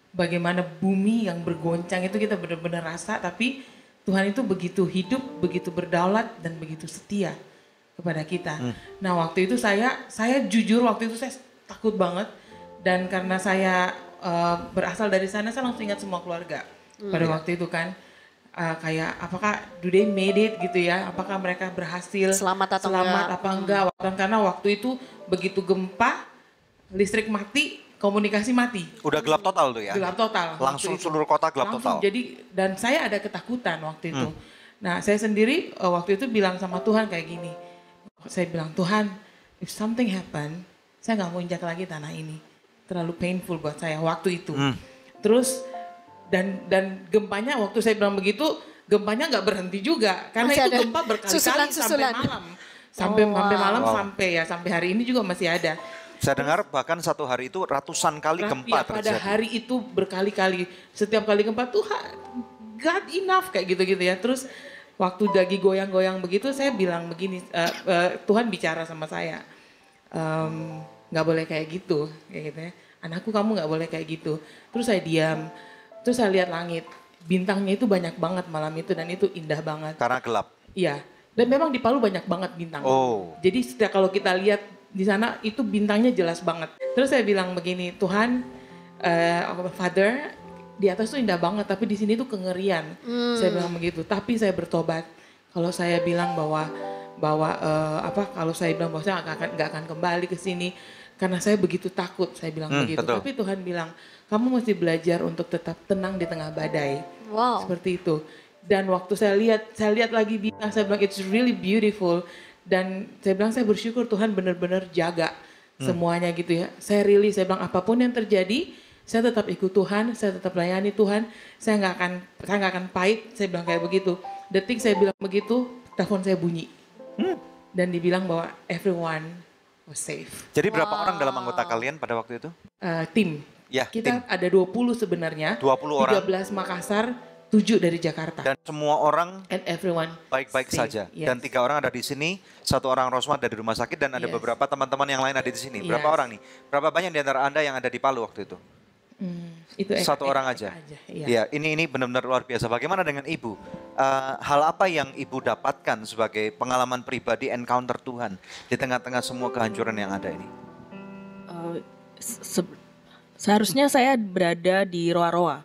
bagaimana bumi yang bergoncang itu kita benar-benar rasa. Tapi Tuhan itu begitu hidup, begitu berdaulat dan begitu setia kepada kita. Nah waktu itu saya jujur waktu itu saya takut banget. Dan karena saya berasal dari sana, saya langsung ingat semua keluarga. Pada waktu itu kan. Kayak apakah do they made it gitu ya, apakah mereka berhasil selamat apa enggak. Karena waktu itu begitu gempa, listrik mati, komunikasi mati. Udah gelap total tuh ya? Gelap total. Langsung seluruh kota gelap total? Jadi, dan saya ada ketakutan waktu itu. Nah saya sendiri waktu itu bilang sama Tuhan kayak gini. Saya bilang, Tuhan, if something happen, saya gak mau injak lagi tanah ini. Terlalu painful buat saya waktu itu. Terus dan gempanya waktu saya bilang begitu, gempanya nggak berhenti juga karena masih itu gempa berkali-kali sampai malam, sampai hari ini juga masih ada. Saya dengar bahkan satu hari itu ratusan kali gempa terjadi. Pada hari itu berkali-kali, setiap kali gempa Tuhan, God enough kayak gitu-gitu ya. Terus waktu lagi goyang-goyang begitu, saya bilang begini, Tuhan bicara sama saya, nggak boleh kayak gitu ya. Anakku, kamu nggak boleh kayak gitu. Terus saya diam. Terus saya lihat langit, bintangnya itu banyak banget malam itu dan itu indah banget. Karena gelap? Iya, dan memang di Palu banyak banget bintang. Jadi setiap kalau kita lihat di sana itu bintangnya jelas banget. Terus saya bilang begini, Tuhan, Father, di atas tuh indah banget tapi di sini tuh kengerian. Saya bilang begitu, tapi saya bertobat. Kalau saya bilang kalau saya bilang bahwa saya nggak akan kembali ke sini karena saya begitu takut, saya bilang begitu. Betul. Tapi Tuhan bilang, kamu mesti belajar untuk tetap tenang di tengah badai. Wow. Seperti itu. Dan waktu saya lihat lagi bintang, saya bilang it's really beautiful. Dan saya bilang saya bersyukur Tuhan benar-benar jaga semuanya gitu ya. Saya bilang apapun yang terjadi, saya tetap ikut Tuhan, saya tetap layani Tuhan. Saya nggak akan pahit. Saya bilang kayak begitu. Detik saya bilang begitu, telepon saya bunyi. Dan dibilang bahwa everyone was safe. Jadi berapa orang dalam anggota kalian pada waktu itu? Tim. Ya, kita ada 20 sebenarnya. 20 orang. 13 Makassar, 7 dari Jakarta. Dan semua orang and everyone baik-baik saja. Yes. Dan 3 orang ada di sini, 1 orang Rosma dari rumah sakit dan ada beberapa teman-teman yang lain ada di sini. Berapa orang nih? Berapa banyak di antara Anda yang ada di Palu waktu itu? Itu 1 orang aja. Iya, ini benar-benar luar biasa. Bagaimana dengan Ibu? Hal apa yang Ibu dapatkan sebagai pengalaman pribadi encounter Tuhan di tengah-tengah semua kehancuran yang ada ini? Seharusnya saya berada di Roa-Roa.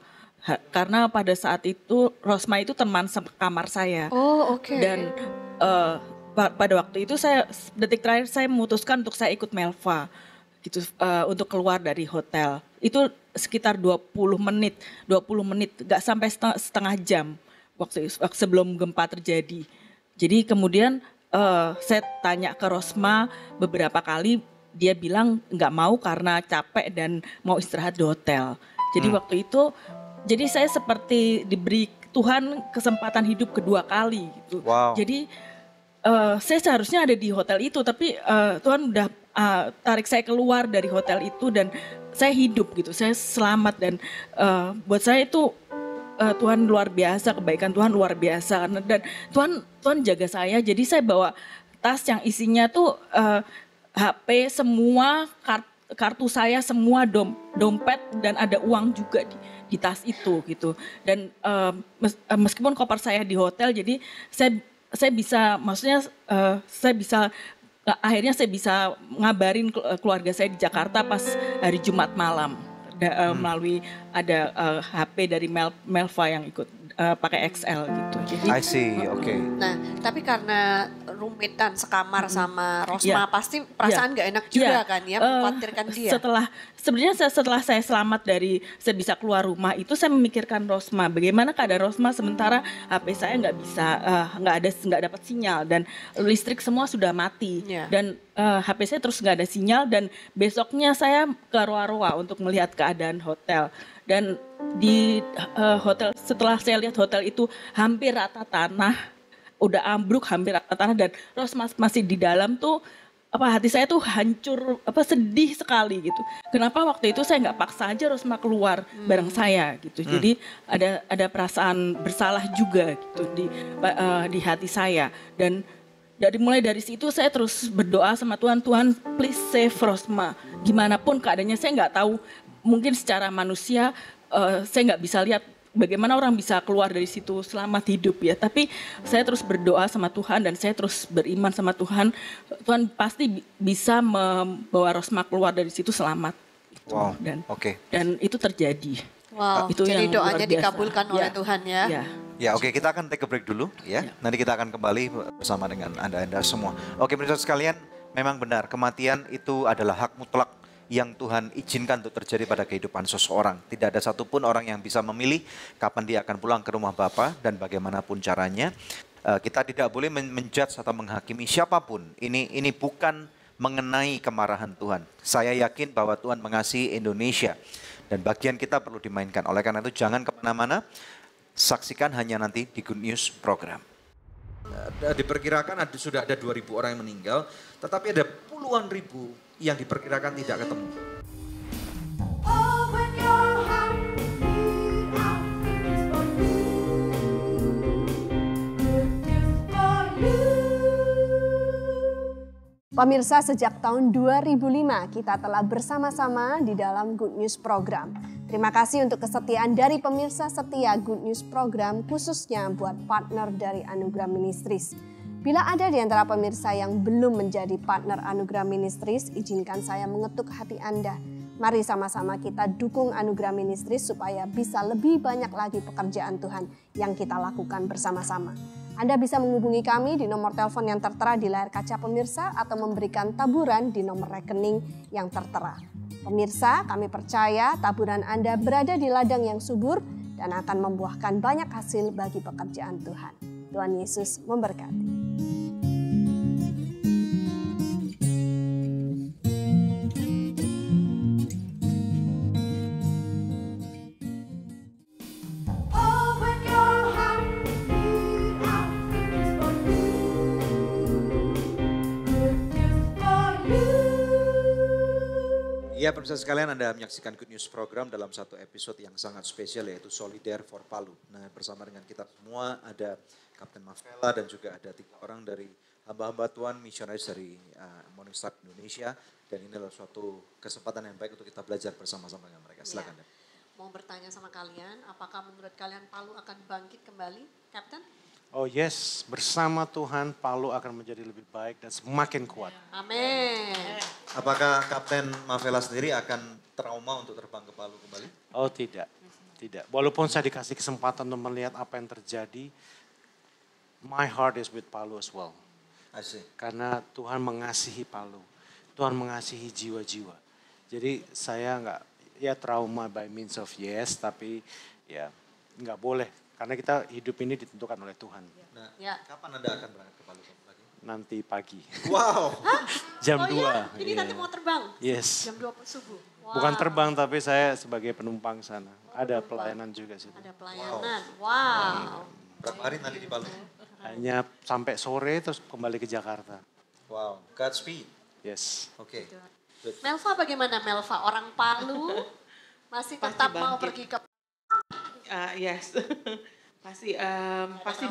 Karena pada saat itu Rosma itu teman kamar saya. Oh, oke. Dan pada waktu itu detik terakhir saya memutuskan untuk saya ikut Melva gitu, untuk keluar dari hotel. Itu sekitar 20 menit, gak sampai setengah jam waktu sebelum gempa terjadi. Jadi kemudian saya tanya ke Rosma beberapa kali, dia bilang nggak mau karena capek dan mau istirahat di hotel. Jadi waktu itu, jadi saya seperti diberi Tuhan kesempatan hidup kedua kali gitu. Wow. Jadi saya seharusnya ada di hotel itu, tapi Tuhan udah tarik saya keluar dari hotel itu dan saya hidup gitu, saya selamat dan buat saya itu Tuhan luar biasa, kebaikan Tuhan luar biasa dan Tuhan jaga saya. Jadi saya bawa tas yang isinya tuh HP, semua kartu saya, semua dompet dan ada uang juga di tas itu gitu. Dan meskipun koper saya di hotel, jadi saya bisa, maksudnya akhirnya saya bisa ngabarin keluarga saya di Jakarta pas hari Jumat malam melalui ada HP dari Melva yang ikut pakai XL gitu. Jadi, I see, oke. Nah, tapi karena rumitan sekamar sama Rosma, pasti perasaan nggak enak juga kan ya, mengkhawatirkan dia. Setelah saya selamat dari saya bisa keluar rumah itu, saya memikirkan Rosma. Bagaimana keadaan Rosma sementara HP saya nggak bisa, nggak dapat sinyal dan listrik semua sudah mati dan HP saya terus nggak ada sinyal dan besoknya saya ke Roa-Roa untuk melihat keadaan hotel. Dan di hotel, setelah saya lihat hotel itu hampir rata tanah, udah ambruk hampir rata tanah dan Rosma masih di dalam tuh, hati saya tuh hancur, sedih sekali gitu. Kenapa waktu itu saya nggak paksa aja Rosma keluar bareng saya gitu. Jadi ada perasaan bersalah juga gitu di hati saya. Dan mulai dari situ saya terus berdoa sama Tuhan, Tuhan please save Rosma. Gimana pun keadaannya saya nggak tahu. Mungkin secara manusia saya nggak bisa lihat bagaimana orang bisa keluar dari situ selamat hidup ya. Tapi saya terus berdoa sama Tuhan dan saya terus beriman sama Tuhan. Tuhan pasti bisa membawa Rosma keluar dari situ selamat. Wow, Dan itu terjadi. Wow, itu jadi yang doanya luar biasa. dikabulkan oleh Tuhan ya. Ya, oke, kita akan take a break dulu ya. Nanti kita akan kembali bersama dengan Anda semua. Oke, pemirsa sekalian, memang benar kematian itu adalah hak mutlak yang Tuhan izinkan untuk terjadi pada kehidupan seseorang. Tidak ada satupun orang yang bisa memilih kapan dia akan pulang ke rumah Bapa dan bagaimanapun caranya. Kita tidak boleh menjudge atau menghakimi siapapun. Ini bukan mengenai kemarahan Tuhan. Saya yakin bahwa Tuhan mengasihi Indonesia dan bagian kita perlu dimainkan. Oleh karena itu jangan kemana-mana, saksikan hanya nanti di Good News program. Diperkirakan sudah ada 2.000 orang yang meninggal, tetapi ada puluhan ribu yang diperkirakan tidak ketemu. Pemirsa, sejak tahun 2005 kita telah bersama-sama di dalam Good News program. Terima kasih untuk kesetiaan dari pemirsa setia Good News program, khususnya buat partner dari Anugerah Ministries. Bila ada di antara pemirsa yang belum menjadi partner Anugerah Ministries, izinkan saya mengetuk hati Anda. Mari sama-sama kita dukung Anugerah Ministries supaya bisa lebih banyak lagi pekerjaan Tuhan yang kita lakukan bersama-sama. Anda bisa menghubungi kami di nomor telepon yang tertera di layar kaca pemirsa atau memberikan taburan di nomor rekening yang tertera. Pemirsa, kami percaya taburan Anda berada di ladang yang subur dan akan membuahkan banyak hasil bagi pekerjaan Tuhan. Tuhan Yesus memberkati. Ya, pemirsa sekalian, Anda menyaksikan Good News program dalam satu episode yang sangat spesial, yaitu Solider for Palu. Nah, bersama dengan kita semua ada Kapten Mavela dan juga ada 3 orang dari hamba-hamba Tuhan misionaris dari Morning Star Indonesia. Dan ini adalah suatu kesempatan yang baik untuk kita belajar bersama-sama dengan mereka. Silakan. Ya. Mau bertanya sama kalian, apakah menurut kalian Palu akan bangkit kembali, Kapten? Oh yes, bersama Tuhan Palu akan menjadi lebih baik dan semakin kuat. Amin. Apakah Kapten Mavela sendiri akan trauma untuk terbang ke Palu kembali? Oh tidak. Walaupun saya dikasih kesempatan untuk melihat apa yang terjadi, my heart is with Palu as well. I see. Karena Tuhan mengasihi Palu, Tuhan mengasihi jiwa-jiwa. Jadi saya nggak, ya trauma by means of yes, tapi ya nggak boleh. Karena kita hidup ini ditentukan oleh Tuhan. Nah, kapan Anda akan berangkat ke Palu lagi? Nanti pagi. Wow. Jam 2. Iya? Jadi nanti mau terbang? Yes. Jam 2 subuh? Wow. Bukan terbang tapi saya sebagai penumpang sana. Ada pelayanan juga sih. Ada pelayanan, wow. Berapa hari nanti di Palu? Hanya sampai sore terus kembali ke Jakarta. Wow, Godspeed. Yes. Oke. Melva bagaimana Melva? Orang Palu masih tetap mau pergi ke Yes. Pasti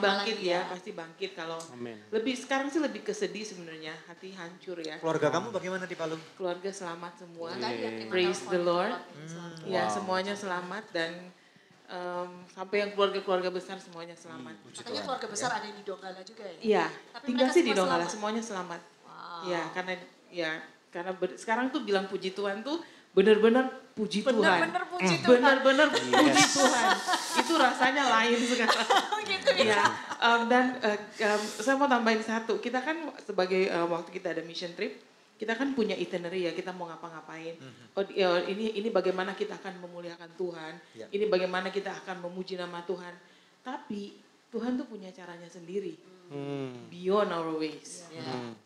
bangkit ya, pasti bangkit kalau Amin. sekarang sih lebih kesedih sebenarnya, hati hancur ya. Keluarga kamu bagaimana di Palu? Keluarga selamat semua, Iya. praise the Lord. Ya Wow. semuanya selamat dan sampai yang keluarga-keluarga besar semuanya selamat. Katanya keluarga besar ada yang di Donggala juga ya? Iya, Tapi tinggal mereka sih di semua Donggala selamat? semuanya selamat. Wow. Ya karena sekarang tuh bilang puji Tuhan tuh benar-benar puji Tuhan. Benar-benar puji Tuhan. Benar-benar puji Tuhan. Itu rasanya lain sekarang. Gitu ya? Iya. Dan saya mau tambahin satu. Kita kan sebagai waktu kita ada mission trip, kita kan punya itinerary ya, kita mau ngapa-ngapain. Ini bagaimana kita akan memuliakan Tuhan. Ya. Ini bagaimana kita akan memuji nama Tuhan. Tapi Tuhan tuh punya caranya sendiri. Beyond our ways.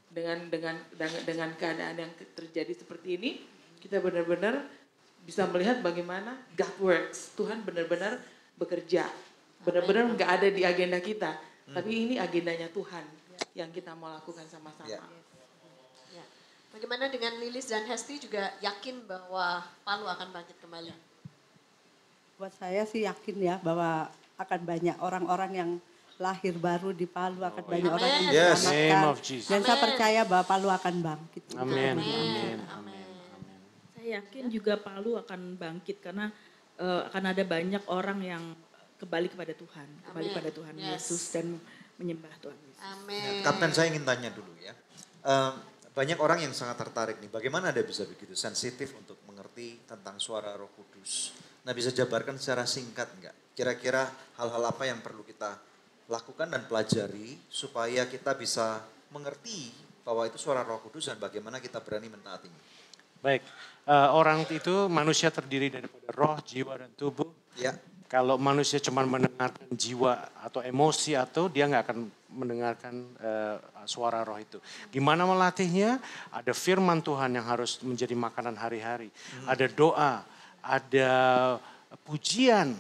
Dengan keadaan yang terjadi seperti ini, kita benar-benar bisa melihat bagaimana God works. Tuhan benar-benar bekerja. Benar-benar nggak ada di agenda kita. Tapi ini agendanya Tuhan yang kita mau lakukan sama-sama. Ya. Bagaimana dengan Lilis dan Hesti juga yakin bahwa Palu akan bangkit kembali? Buat saya sih yakin ya bahwa akan banyak orang-orang yang lahir baru di Palu, akan banyak orang yang Yes. diselamatkan. Name of Jesus. Dan saya percaya bahwa Palu akan bangkit. Amin. Saya yakin juga Palu akan bangkit karena akan ada banyak orang yang kembali kepada Tuhan, kembali pada Tuhan Yesus dan menyembah Tuhan Yesus. Amin. Kapten, saya ingin tanya dulu ya. Banyak orang yang sangat tertarik nih, bagaimana Anda bisa begitu sensitif untuk mengerti tentang suara Roh Kudus? Nah, bisa jabarkan secara singkat enggak? Kira-kira hal-hal apa yang perlu kita lakukan dan pelajari supaya kita bisa mengerti bahwa itu suara Roh Kudus dan bagaimana kita berani mentaatinya? Baik, orang itu manusia terdiri daripada roh, jiwa, dan tubuh. Ya. Kalau manusia cuma mendengarkan jiwa atau emosi atau dia nggak akan mendengarkan suara roh itu. Gimana melatihnya? Ada firman Tuhan yang harus menjadi makanan hari-hari. Ada doa, ada pujian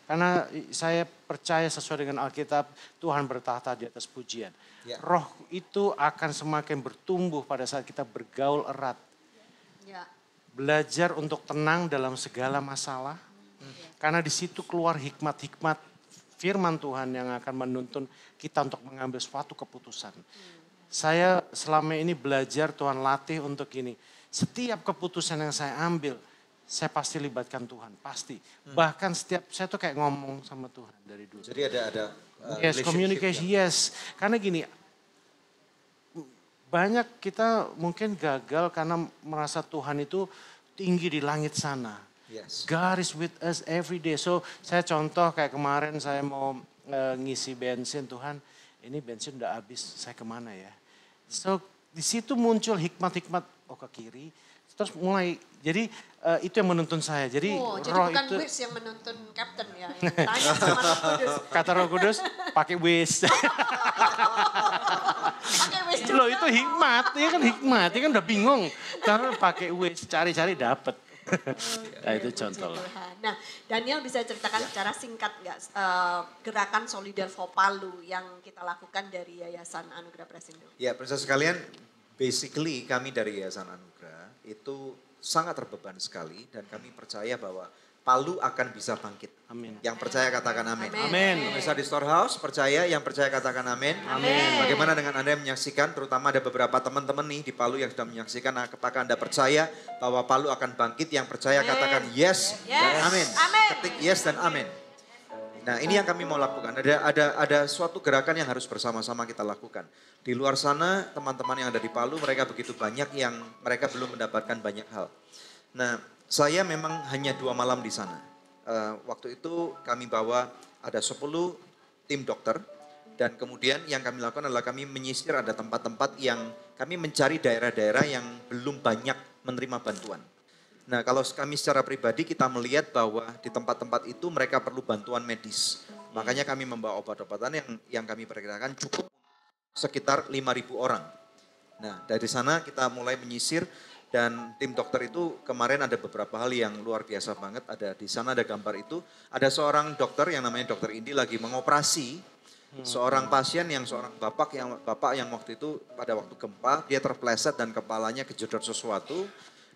karena saya percaya sesuai dengan Alkitab Tuhan bertahta di atas pujian. Ya. Roh itu akan semakin bertumbuh pada saat kita bergaul erat. Ya. Belajar untuk tenang dalam segala masalah. Karena di situ keluar hikmat-hikmat firman Tuhan yang akan menuntun kita untuk mengambil suatu keputusan. Saya selama ini belajar Tuhan latih untuk ini. Setiap keputusan yang saya ambil, saya pasti libatkan Tuhan, pasti. Bahkan saya tuh kayak ngomong sama Tuhan dari dulu. Jadi ada Yes, relationship communication, ya. yes. Karena gini, banyak kita mungkin gagal karena merasa Tuhan itu tinggi di langit sana. Yes. God is with us every day. So saya contoh kayak kemarin saya mau ngisi bensin, Tuhan ini bensin udah habis, saya kemana ya? So di situ muncul hikmat-hikmat, ke kiri. Terus mulai, jadi itu yang menuntun saya. Jadi jadi roh bukan itu. Wiz yang menuntun Captain ya, yang tanya sama Roh Kudus. Kata Roh Kudus, pakai Wiz. Pakai Wiz juga. Loh itu hikmat, ya kan hikmat, ya kan udah bingung. Karena pakai Wiz, cari-cari dapet. Nah itu contoh lah. Nah, Daniel bisa ceritakan secara singkat nggak gerakan Solidar for Palu yang kita lakukan dari Yayasan Anugerah Presindo? Ya, pemirsa sekalian, basically kami dari Yayasan Anugerah itu sangat terbeban sekali dan kami percaya bahwa Palu akan bisa bangkit. Amin. Yang percaya katakan amin. Amin. Pemirsa di Storehouse percaya, yang percaya katakan amin. Amin. Bagaimana dengan Anda yang menyaksikan, terutama ada beberapa teman-teman nih di Palu yang sudah menyaksikan, apakah Anda percaya bahwa Palu akan bangkit? Yang percaya katakan yes dan amin. Ketik yes dan amin. Nah ini yang kami mau lakukan, ada suatu gerakan yang harus bersama-sama kita lakukan. Di luar sana teman-teman yang ada di Palu mereka begitu banyak yang mereka belum mendapatkan banyak hal. Nah saya memang hanya 2 malam di sana. Waktu itu kami bawa ada 10 tim dokter dan kemudian yang kami lakukan adalah kami menyisir ada tempat-tempat yang kami mencari daerah-daerah yang belum banyak menerima bantuan. Nah kalau kami secara pribadi kita melihat bahwa di tempat-tempat itu mereka perlu bantuan medis. Makanya kami membawa obat-obatan yang kami perkirakan cukup sekitar 5.000 orang. Nah dari sana kita mulai menyisir dan tim dokter itu kemarin ada beberapa hal yang luar biasa banget. Ada di sana ada gambar itu. Ada seorang dokter yang namanya Dokter Indi lagi mengoperasi seorang pasien yang seorang bapak yang waktu itu pada waktu gempa dia terpleset dan kepalanya kejedot sesuatu.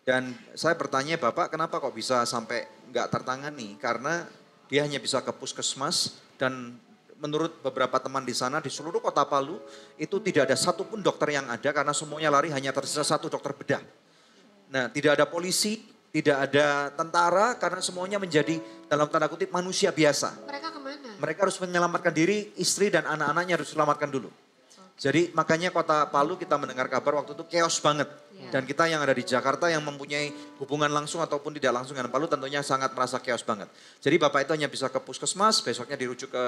Dan saya bertanya, Bapak kenapa kok bisa sampai nggak tertangani? Karena dia hanya bisa ke puskesmas dan menurut beberapa teman di sana di seluruh kota Palu itu tidak ada satupun dokter yang ada karena semuanya lari, hanya tersisa satu dokter bedah. Nah, tidak ada polisi, tidak ada tentara karena semuanya menjadi dalam tanda kutip manusia biasa. Mereka kemana? Mereka harus menyelamatkan diri, istri dan anak-anaknya harus diselamatkan dulu. Jadi makanya kota Palu kita mendengar kabar waktu itu chaos banget. Dan kita yang ada di Jakarta yang mempunyai hubungan langsung ataupun tidak langsung dengan Palu tentunya sangat merasa chaos banget. Jadi Bapak itu hanya bisa ke puskesmas, besoknya dirujuk ke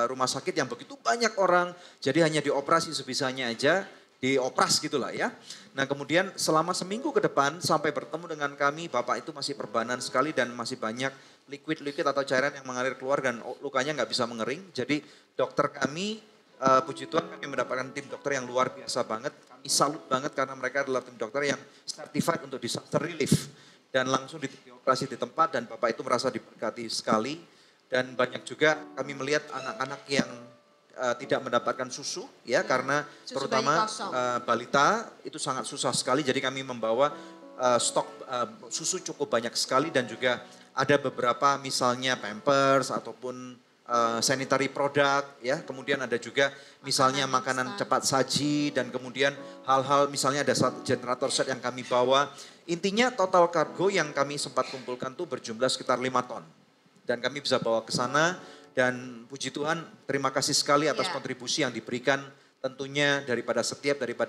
rumah sakit yang begitu banyak orang. Jadi hanya dioperasi sebisanya aja, diopras gitulah ya. Nah kemudian selama seminggu ke depan sampai bertemu dengan kami, Bapak itu masih perbanan sekali dan masih banyak liquid atau cairan yang mengalir keluar dan lukanya nggak bisa mengering. Jadi dokter kami, puji Tuhan kami mendapatkan tim dokter yang luar biasa banget. Kami salut banget karena mereka adalah tim dokter yang certified untuk disaster relief. Dan langsung dioperasi di tempat dan Bapak itu merasa diberkati sekali. Dan banyak juga kami melihat anak-anak yang tidak mendapatkan susu ya karena Susu terutama bayi kosong. balita itu sangat susah sekali. Jadi kami membawa stok susu cukup banyak sekali dan juga ada beberapa misalnya Pampers ataupun sanitary product ya, kemudian ada juga misalnya makanan cepat saji dan kemudian hal-hal misalnya ada satu generator set yang kami bawa. Intinya total kargo yang kami sempat kumpulkan tuh berjumlah sekitar 5 ton. Dan kami bisa bawa ke sana dan puji Tuhan terima kasih sekali atas kontribusi yang diberikan tentunya daripada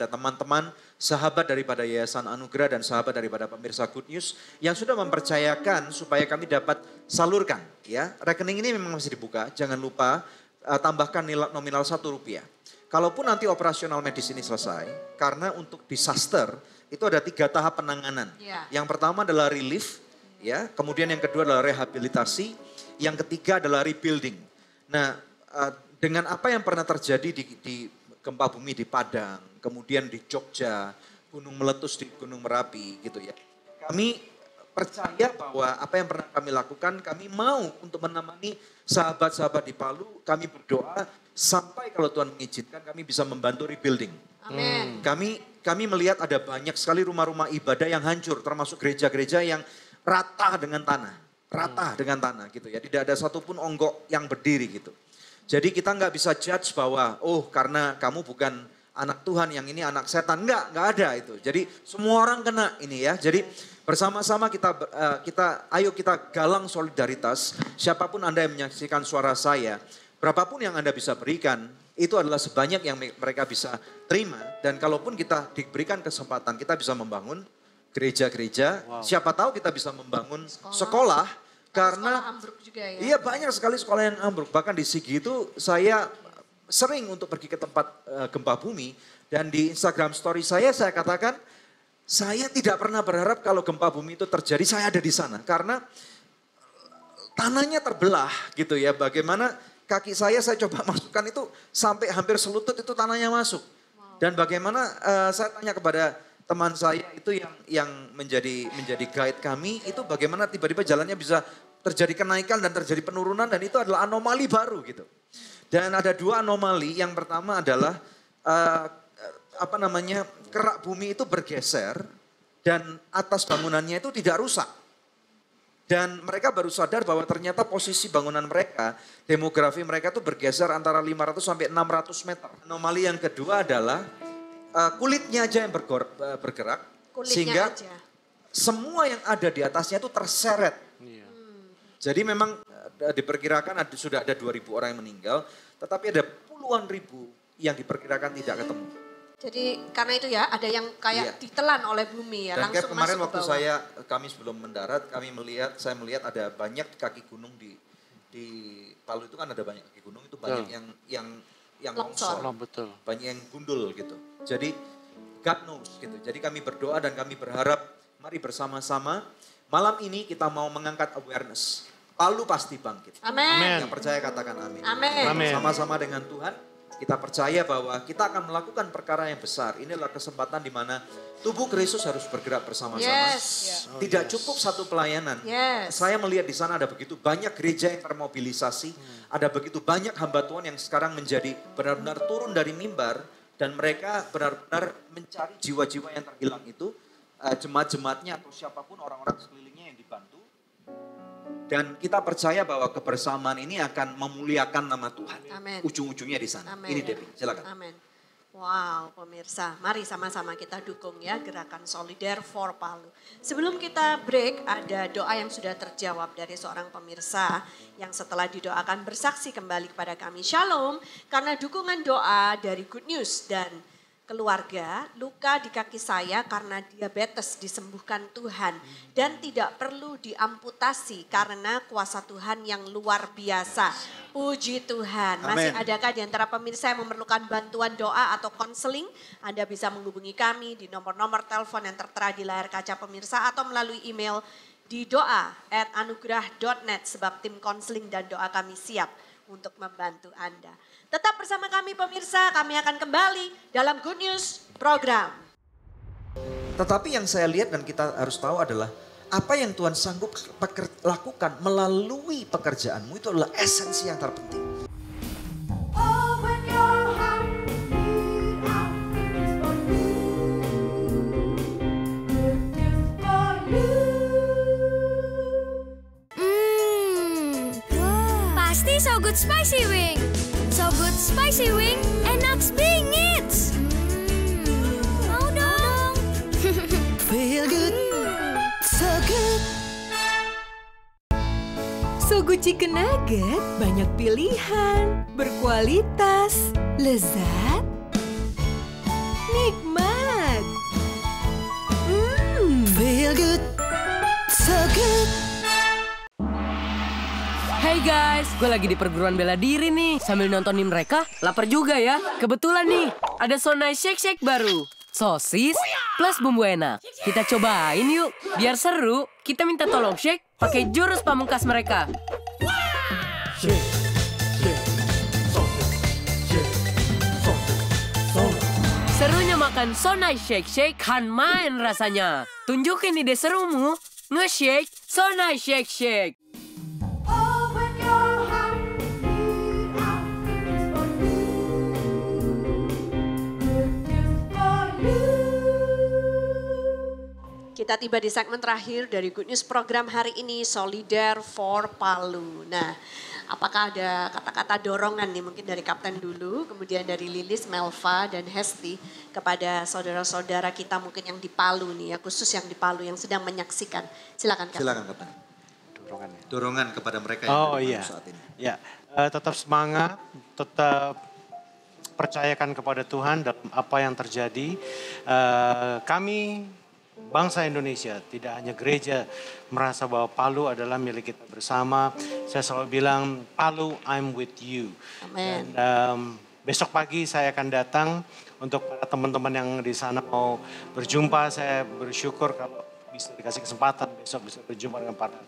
teman-teman, sahabat daripada Yayasan Anugerah dan sahabat daripada pemirsa Good News yang sudah mempercayakan supaya kami dapat salurkan ya. Rekening ini memang masih dibuka, jangan lupa tambahkan nilai nominal Rp1. Kalaupun nanti operasional medis ini selesai, karena untuk disaster itu ada 3 tahap penanganan. Yang pertama adalah relief ya, kemudian yang kedua adalah rehabilitasi, yang ketiga adalah rebuilding. Nah, dengan apa yang pernah terjadi di gempa bumi di Padang, kemudian di Jogja, gunung meletus di Gunung Merapi gitu ya. Kami percaya bahwa apa yang pernah kami lakukan, kami mau untuk menemani sahabat-sahabat di Palu, kami berdoa sampai kalau Tuhan mengizinkan kami bisa membantu rebuilding. Amin. Kami melihat ada banyak sekali rumah-rumah ibadah yang hancur, termasuk gereja-gereja yang rata dengan tanah gitu ya. Tidak ada satupun onggok yang berdiri gitu. Jadi kita nggak bisa judge bahwa karena kamu bukan anak Tuhan yang ini anak setan. Nggak ada itu. Jadi semua orang kena ini ya. Jadi bersama-sama ayo kita galang solidaritas. Siapapun Anda yang menyaksikan suara saya, berapapun yang Anda bisa berikan, itu adalah sebanyak yang mereka bisa terima. Dan kalaupun kita diberikan kesempatan, kita bisa membangun gereja-gereja. Siapa tahu kita bisa membangun sekolah. Karena ambruk juga ya. Iya banyak sekali sekolah yang ambruk. Bahkan di Sigi itu saya sering untuk pergi ke tempat gempa bumi. Dan di Instagram story saya katakan, saya tidak pernah berharap kalau gempa bumi itu terjadi saya ada di sana. Karena tanahnya terbelah gitu ya. Bagaimana kaki saya coba masukkan itu sampai hampir selutut itu tanahnya masuk. Dan bagaimana saya tanya kepada teman saya itu yang menjadi guide kami, itu bagaimana tiba-tiba jalannya bisa terjadi kenaikan dan terjadi penurunan dan itu adalah anomali baru gitu. Dan ada 2 anomali, yang pertama adalah kerak bumi itu bergeser dan atas bangunannya itu tidak rusak. Dan mereka baru sadar bahwa ternyata posisi bangunan mereka, demografi mereka itu bergeser antara 500 sampai 600 meter. Anomali yang kedua adalah kulitnya aja yang bergerak, sehingga semua yang ada di atasnya itu terseret. Jadi memang diperkirakan sudah ada 2.000 orang yang meninggal, tetapi ada puluhan ribu yang diperkirakan tidak ketemu. Jadi karena itu ya ada yang kayak ditelan oleh bumi ya. Dan langsung kemarin masuk waktu ke bawah. kami sebelum mendarat, saya melihat ada banyak kaki gunung di Palu itu kan ada banyak kaki gunung itu banyak yang longsor, banyak yang gundul gitu. Jadi God knows gitu. Jadi kami berdoa dan kami berharap mari bersama-sama malam ini kita mau mengangkat awareness. Palu pasti bangkit. Amin. Yang percaya katakan amin. Amin. Sama-sama dengan Tuhan kita percaya bahwa kita akan melakukan perkara yang besar. Inilah kesempatan di mana tubuh Kristus harus bergerak bersama-sama. Tidak cukup satu pelayanan. Saya melihat di sana ada begitu banyak gereja yang termobilisasi. Ada begitu banyak hamba Tuhan yang sekarang menjadi benar-benar turun dari mimbar. Dan mereka benar-benar mencari jiwa-jiwa yang terhilang itu. Jemaat-jemaatnya atau siapapun orang-orang sekelilingnya yang dibantu. Dan kita percaya bahwa kebersamaan ini akan memuliakan nama Tuhan. Amin. Ujung-ujungnya di sana. Amin. Ini Debbie, silakan. Amin. Wow, pemirsa, mari sama-sama kita dukung ya gerakan Solider for Palu. Sebelum kita break, ada doa yang sudah terjawab dari seorang pemirsa yang setelah didoakan bersaksi kembali kepada kami. Shalom, karena dukungan doa dari Good News dan keluarga, luka di kaki saya karena diabetes disembuhkan Tuhan dan tidak perlu diamputasi karena kuasa Tuhan yang luar biasa. Puji Tuhan. Masih Amen. adakah di antara pemirsa yang memerlukan bantuan doa atau konseling? Anda bisa menghubungi kami di nomor-nomor telepon yang tertera di layar kaca pemirsa atau melalui email di doa@anugerah.net sebab tim konseling dan doa kami siap untuk membantu Anda. Tetap bersama kami pemirsa, kami akan kembali dalam Good News program. Tetapi yang saya lihat dan kita harus tahu adalah apa yang Tuhan sanggup lakukan melalui pekerjaanmu itu adalah esensi yang terpenting. Pasti So Good Spicy Wing. So Good Spicy Wing, enak bingit. Mau dong. Feel good, so good. So Good Chicken Nugget, banyak pilihan, berkualitas, lezat, nikmat. Feel good, so good. Hey guys, gue lagi di perguruan bela diri nih. Sambil nontonin mereka, lapar juga ya. Kebetulan nih, ada Sonai Shake Shake baru. Sosis plus bumbu enak. Kita cobain yuk. Biar seru, kita minta tolong shake pakai jurus pamungkas mereka. Serunya makan Sonai Shake Shake kan main rasanya. Tunjukin ide serumu, nge-shake Sonai Shake Shake. Kita tiba di segmen terakhir dari Good News program hari ini, Solider for Palu. Nah, apakah ada kata-kata dorongan nih mungkin dari Kapten dulu, kemudian dari Lilis, Melva, dan Hesti kepada saudara-saudara kita mungkin yang di Palu nih ya, khusus yang di Palu yang sedang menyaksikan. Silakan Kapten. Silakan Kapten. Dorongan kepada mereka yang ada di Palu saat ini. Ya, tetap semangat, tetap percayakan kepada Tuhan dalam apa yang terjadi. Kami bangsa Indonesia, tidak hanya gereja, merasa bahwa Palu adalah milik kita bersama. Saya selalu bilang, Palu, I'm with you. Amen. Dan besok pagi saya akan datang untuk para teman-teman yang di sana mau berjumpa. Saya bersyukur kalau bisa dikasih kesempatan besok bisa berjumpa dengan para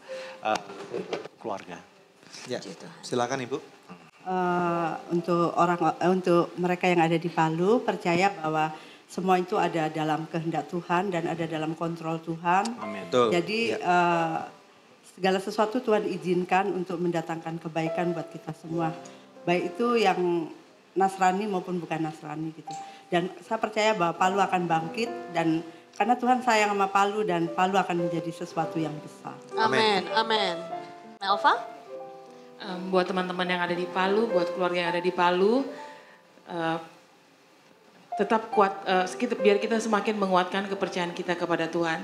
keluarga. Ya, silakan Ibu. Untuk mereka yang ada di Palu, percaya bahwa semua itu ada dalam kehendak Tuhan dan ada dalam kontrol Tuhan. Amin. Jadi segala sesuatu Tuhan izinkan untuk mendatangkan kebaikan buat kita semua. Baik itu yang Nasrani maupun bukan Nasrani gitu. Dan saya percaya bahwa Palu akan bangkit dan karena Tuhan sayang sama Palu dan Palu akan menjadi sesuatu yang besar. Amin, amin. Melva? Buat teman-teman yang ada di Palu, buat keluarga yang ada di Palu, tetap kuat, biar kita semakin menguatkan kepercayaan kita kepada Tuhan.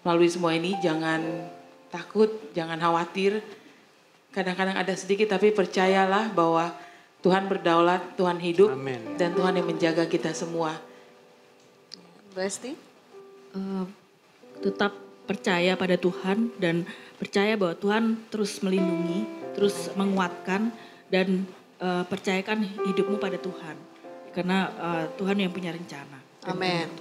Melalui semua ini jangan takut, jangan khawatir. Kadang-kadang ada sedikit tapi percayalah bahwa Tuhan berdaulat, Tuhan hidup. Amen. Dan Tuhan yang menjaga kita semua. Besti? Tetap percaya pada Tuhan dan percaya bahwa Tuhan terus melindungi, terus menguatkan dan percayakan hidupmu pada Tuhan. Karena Tuhan yang punya rencana. Amin.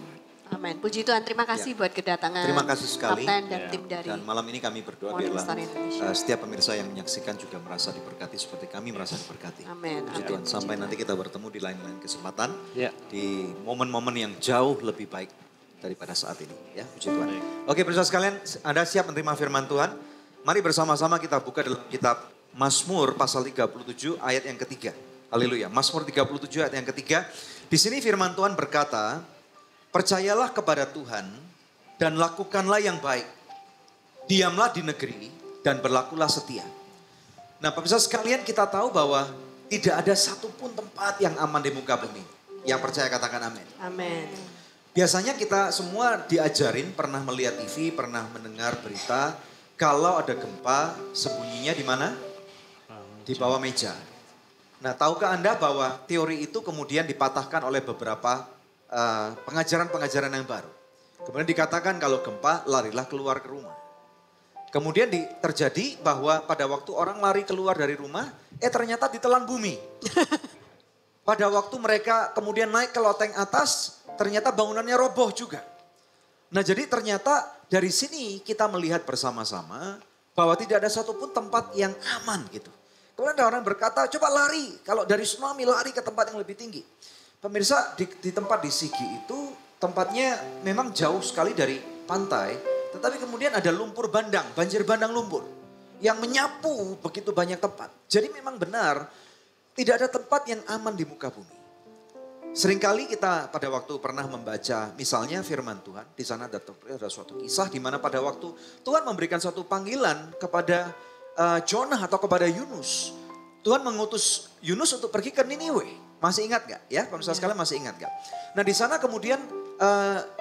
Amin. Puji Tuhan, terima kasih buat kedatangan Terima kasih sekali. Kapten dan tim dari Dan malam ini kami berdoa Morning biarlah Star Indonesia. setiap pemirsa yang menyaksikan juga merasa diberkati seperti kami merasa diberkati. Amin. Puji Tuhan. Sampai nanti kita bertemu di lain-lain kesempatan. Ya. Di momen-momen yang jauh lebih baik daripada saat ini. Ya, puji Tuhan. Oke, pemirsa sekalian, Anda siap menerima firman Tuhan? Mari bersama-sama kita buka dalam kitab Mazmur pasal 37 ayat yang ketiga. Haleluya. Mazmur 37 ayat yang ketiga. Di sini firman Tuhan berkata, percayalah kepada Tuhan dan lakukanlah yang baik. Diamlah di negeri dan berlakulah setia. Nah pemirsa sekalian, kita tahu bahwa tidak ada satupun tempat yang aman di muka bumi. Yang percaya katakan amin. Amin. Biasanya kita semua diajarin, pernah melihat TV, pernah mendengar berita, kalau ada gempa sembunyinya di mana? Di bawah meja. Nah tahukah Anda bahwa teori itu kemudian dipatahkan oleh beberapa pengajaran-pengajaran yang baru. Kemudian dikatakan kalau gempa larilah keluar ke rumah. Kemudian terjadi bahwa pada waktu orang lari keluar dari rumah, ternyata ditelan bumi. Pada waktu mereka kemudian naik ke loteng atas, ternyata bangunannya roboh juga. Nah jadi ternyata dari sini kita melihat bersama-sama bahwa tidak ada satupun tempat yang aman gitu. Kemudian ada orang berkata, coba lari. Kalau dari tsunami lari ke tempat yang lebih tinggi. Pemirsa, di tempat di Sigi itu tempatnya memang jauh sekali dari pantai. Tetapi kemudian ada lumpur bandang, banjir bandang lumpur. Yang menyapu begitu banyak tempat. Jadi memang benar, tidak ada tempat yang aman di muka bumi. Seringkali kita pada waktu pernah membaca misalnya firman Tuhan. Di sana ada suatu kisah di mana pada waktu Tuhan memberikan suatu panggilan kepada Jonah atau kepada Yunus. Tuhan mengutus Yunus untuk pergi ke Niniwe. Masih ingat gak? Ya, pemirsa sekalian masih ingat gak? Nah di sana kemudian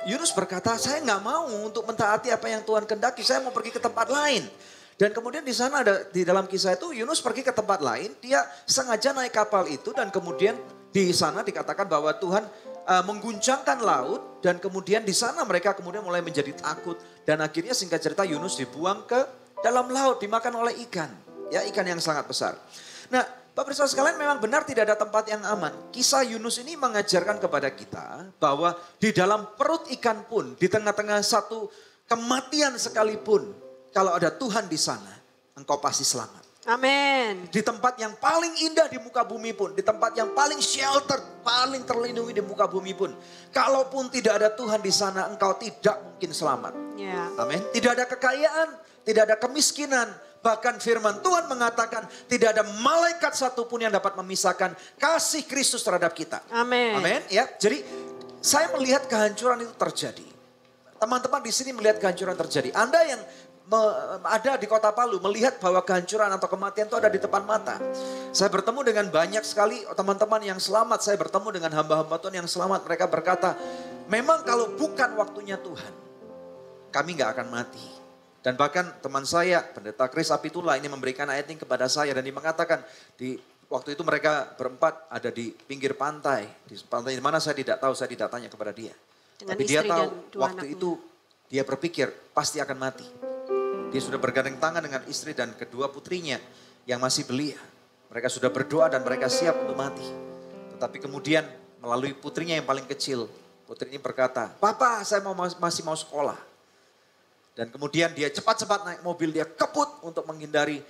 Yunus berkata, saya nggak mau untuk mentaati apa yang Tuhan kehendaki. Saya mau pergi ke tempat lain. Dan kemudian di sana ada di dalam kisah itu Yunus pergi ke tempat lain. Dia sengaja naik kapal itu dan kemudian di sana dikatakan bahwa Tuhan mengguncangkan laut dan kemudian di sana mereka kemudian mulai menjadi takut dan akhirnya singkat cerita Yunus dibuang ke dalam laut, dimakan oleh ikan. Ya, ikan yang sangat besar. Nah, pemirsa sekalian memang benar tidak ada tempat yang aman. Kisah Yunus ini mengajarkan kepada kita bahwa di dalam perut ikan pun, di tengah-tengah satu kematian sekalipun, kalau ada Tuhan di sana, engkau pasti selamat. Amin. Di tempat yang paling indah di muka bumi pun, di tempat yang paling shelter, paling terlindungi di muka bumi pun, kalaupun tidak ada Tuhan di sana, engkau tidak mungkin selamat. Ya. Amin. Tidak ada kekayaan, tidak ada kemiskinan. Bahkan firman Tuhan mengatakan tidak ada malaikat satupun yang dapat memisahkan kasih Kristus terhadap kita. Amin. Amin. Ya, jadi saya melihat kehancuran itu terjadi. Teman-teman di sini melihat kehancuran terjadi. Anda yang ada di kota Palu melihat bahwa kehancuran atau kematian itu ada di depan mata. Saya bertemu dengan banyak sekali teman-teman yang selamat. Saya bertemu dengan hamba-hamba Tuhan yang selamat. Mereka berkata, memang kalau bukan waktunya Tuhan, kami gak akan mati. Dan bahkan teman saya, Pendeta Chris Apitula ini memberikan ayat ini kepada saya. Dan dia mengatakan, di waktu itu mereka berempat ada di pinggir pantai. Di pantai di mana saya tidak tahu, saya tidak tanya kepada dia. Dengan tapi dia tahu waktu anaknya. itu dia berpikir pasti akan mati. Dia sudah bergandeng tangan dengan istri dan kedua putrinya yang masih belia. Mereka sudah berdoa dan mereka siap untuk mati. Tetapi kemudian melalui putrinya yang paling kecil, putri ini berkata, Papa saya masih mau sekolah. Dan kemudian dia cepat-cepat naik mobil, dia kebut untuk menghindari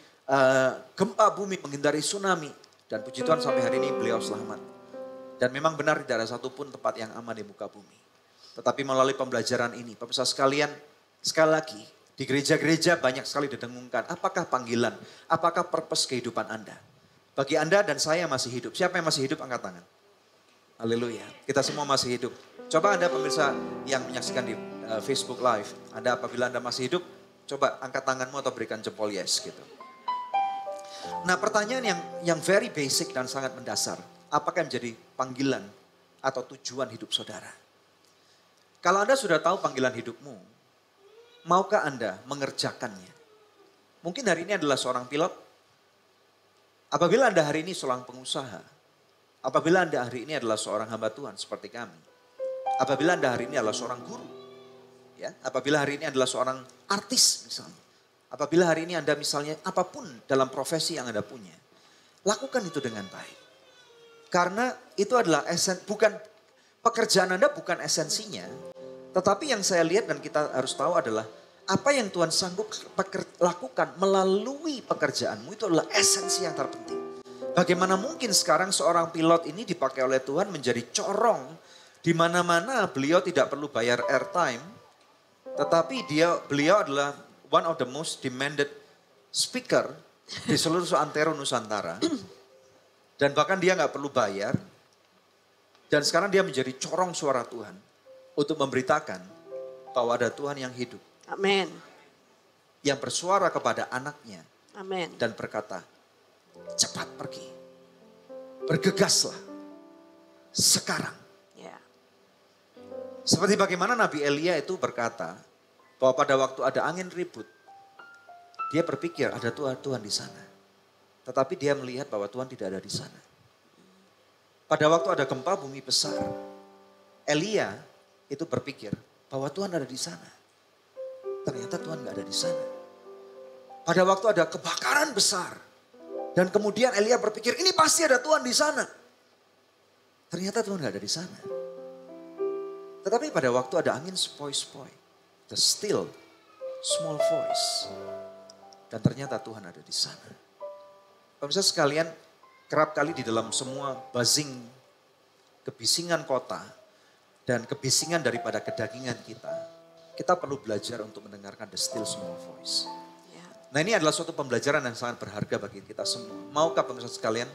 gempa bumi, menghindari tsunami. Dan puji Tuhan sampai hari ini beliau selamat. Dan memang benar tidak ada satupun tempat yang aman di muka bumi. Tetapi melalui pembelajaran ini, pemirsa sekalian, sekali lagi, di gereja-gereja banyak sekali didengungkan, apakah panggilan, apakah purpose kehidupan Anda. Bagi Anda dan saya masih hidup, siapa yang masih hidup angkat tangan. Haleluya, kita semua masih hidup. Coba Anda pemirsa yang menyaksikan di Facebook Live, Anda apabila Anda masih hidup, coba angkat tanganmu atau berikan jempol yes gitu. Nah pertanyaan yang very basic dan sangat mendasar, apakah menjadi panggilan atau tujuan hidup saudara? Kalau Anda sudah tahu panggilan hidupmu, maukah Anda mengerjakannya? Mungkin hari ini adalah seorang pilot. Apabila Anda hari ini seorang pengusaha. Apabila Anda hari ini adalah seorang hamba Tuhan seperti kami. Apabila Anda hari ini adalah seorang guru. Ya, apabila hari ini adalah seorang artis misalnya. Apabila hari ini Anda misalnya apapun dalam profesi yang Anda punya. Lakukan itu dengan baik. Karena itu adalah pekerjaan Anda bukan esensinya. Tetapi yang saya lihat dan kita harus tahu adalah apa yang Tuhan sanggup lakukan melalui pekerjaanmu itu adalah esensi yang terpenting. Bagaimana mungkin sekarang seorang pilot ini dipakai oleh Tuhan menjadi corong di mana-mana beliau tidak perlu bayar airtime, tetapi beliau adalah one of the most demanded speaker di seluruh antero Nusantara. Dan bahkan dia nggak perlu bayar. Dan sekarang dia menjadi corong suara Tuhan untuk memberitakan bahwa ada Tuhan yang hidup. Amin. yang bersuara kepada anaknya. Amin. Dan berkata, cepat pergi, bergegaslah sekarang. Ya. Seperti bagaimana Nabi Elia itu berkata bahwa pada waktu ada angin ribut, dia berpikir ada Tuhan di sana. Tetapi dia melihat bahwa Tuhan tidak ada di sana. Pada waktu ada gempa bumi besar, Elia itu berpikir bahwa Tuhan ada di sana. Ternyata Tuhan gak ada di sana. Pada waktu ada kebakaran besar, dan kemudian Elia berpikir ini pasti ada Tuhan di sana. Ternyata Tuhan gak ada di sana. Tetapi pada waktu ada angin sepoi-sepoi, the still small voice, dan ternyata Tuhan ada di sana. Pemirsa sekalian, kerap kali di dalam semua buzzing, kebisingan kota, dan kebisingan daripada kedagingan kita perlu belajar untuk mendengarkan the still small voice. Nah, ini adalah suatu pembelajaran yang sangat berharga bagi kita semua. Maukah pemirsa sekalian,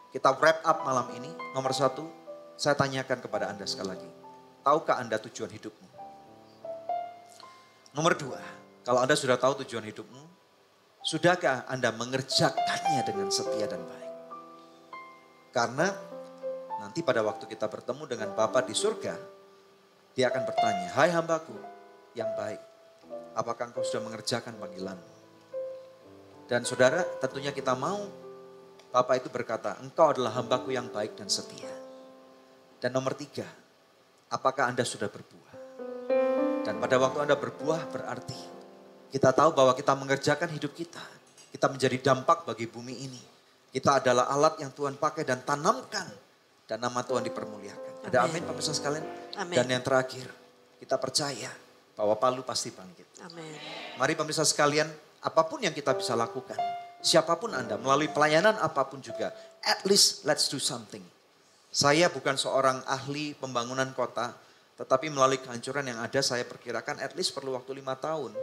kita wrap up malam ini? Nomor 1, saya tanyakan kepada Anda sekali lagi. Tahukah Anda tujuan hidupmu? Nomor 2, kalau Anda sudah tahu tujuan hidupmu, sudahkah Anda mengerjakannya dengan setia dan baik? Karena nanti pada waktu kita bertemu dengan Bapa di surga, dia akan bertanya, hai hambaku yang baik, apakah engkau sudah mengerjakan panggilanmu? Dan saudara, tentunya kita mau Bapa itu berkata, engkau adalah hambaku yang baik dan setia. Dan nomor 3, apakah Anda sudah berbuah? Dan pada waktu Anda berbuah berarti kita tahu bahwa kita mengerjakan hidup kita. Kita menjadi dampak bagi bumi ini. Kita adalah alat yang Tuhan pakai dan tanamkan. Dan nama Tuhan dipermuliakan. Ada amin pemirsa sekalian? Amin. Dan yang terakhir, kita percaya bahwa Palu pasti bangkit. Amin. Mari pemirsa sekalian, apapun yang kita bisa lakukan. Siapapun Anda, melalui pelayanan apapun juga. At least let's do something. Saya bukan seorang ahli pembangunan kota. Tetapi melalui kehancuran yang ada saya perkirakan at least perlu waktu 5 tahun.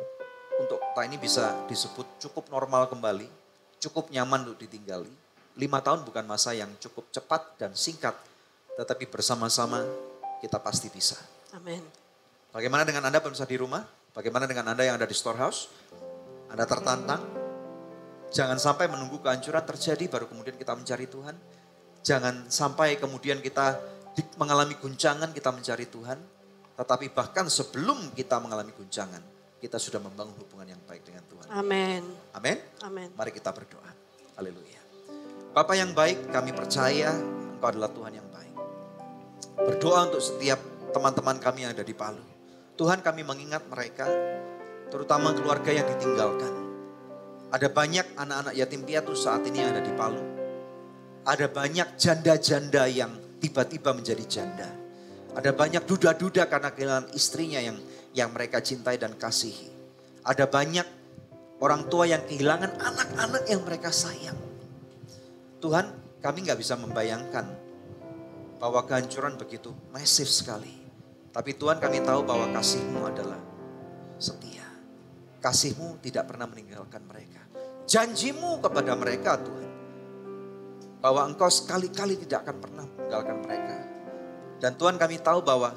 Untuk kota ini bisa disebut cukup normal kembali, cukup nyaman untuk ditinggali. 5 tahun bukan masa yang cukup cepat dan singkat, tetapi bersama-sama kita pasti bisa. Amin. Bagaimana dengan Anda pemirsa di rumah? Bagaimana dengan Anda yang ada di storehouse? Anda tertantang? Jangan sampai menunggu kehancuran terjadi baru kemudian kita mencari Tuhan. Jangan sampai kemudian kita mengalami guncangan kita mencari Tuhan. Tetapi bahkan sebelum kita mengalami guncangan, kita sudah membangun hubungan yang baik dengan Tuhan. Amin. Amin. Amin. Mari kita berdoa. Haleluya. Bapa yang baik, kami percaya Engkau adalah Tuhan yang baik. Berdoa untuk setiap teman-teman kami yang ada di Palu. Tuhan, kami mengingat mereka, terutama keluarga yang ditinggalkan. Ada banyak anak-anak yatim piatu saat ini yang ada di Palu. Ada banyak janda-janda yang tiba-tiba menjadi janda. Ada banyak duda-duda karena kehilangan istrinya yang mereka cintai dan kasihi. Ada banyak orang tua yang kehilangan anak-anak yang mereka sayang. Tuhan, kami gak bisa membayangkan bahwa kehancuran begitu masif sekali. Tapi Tuhan, kami tahu bahwa kasih-Mu adalah setia. Kasih-Mu tidak pernah meninggalkan mereka. Janji-Mu kepada mereka Tuhan, bahwa Engkau sekali-kali tidak akan pernah meninggalkan mereka. Dan Tuhan, kami tahu bahwa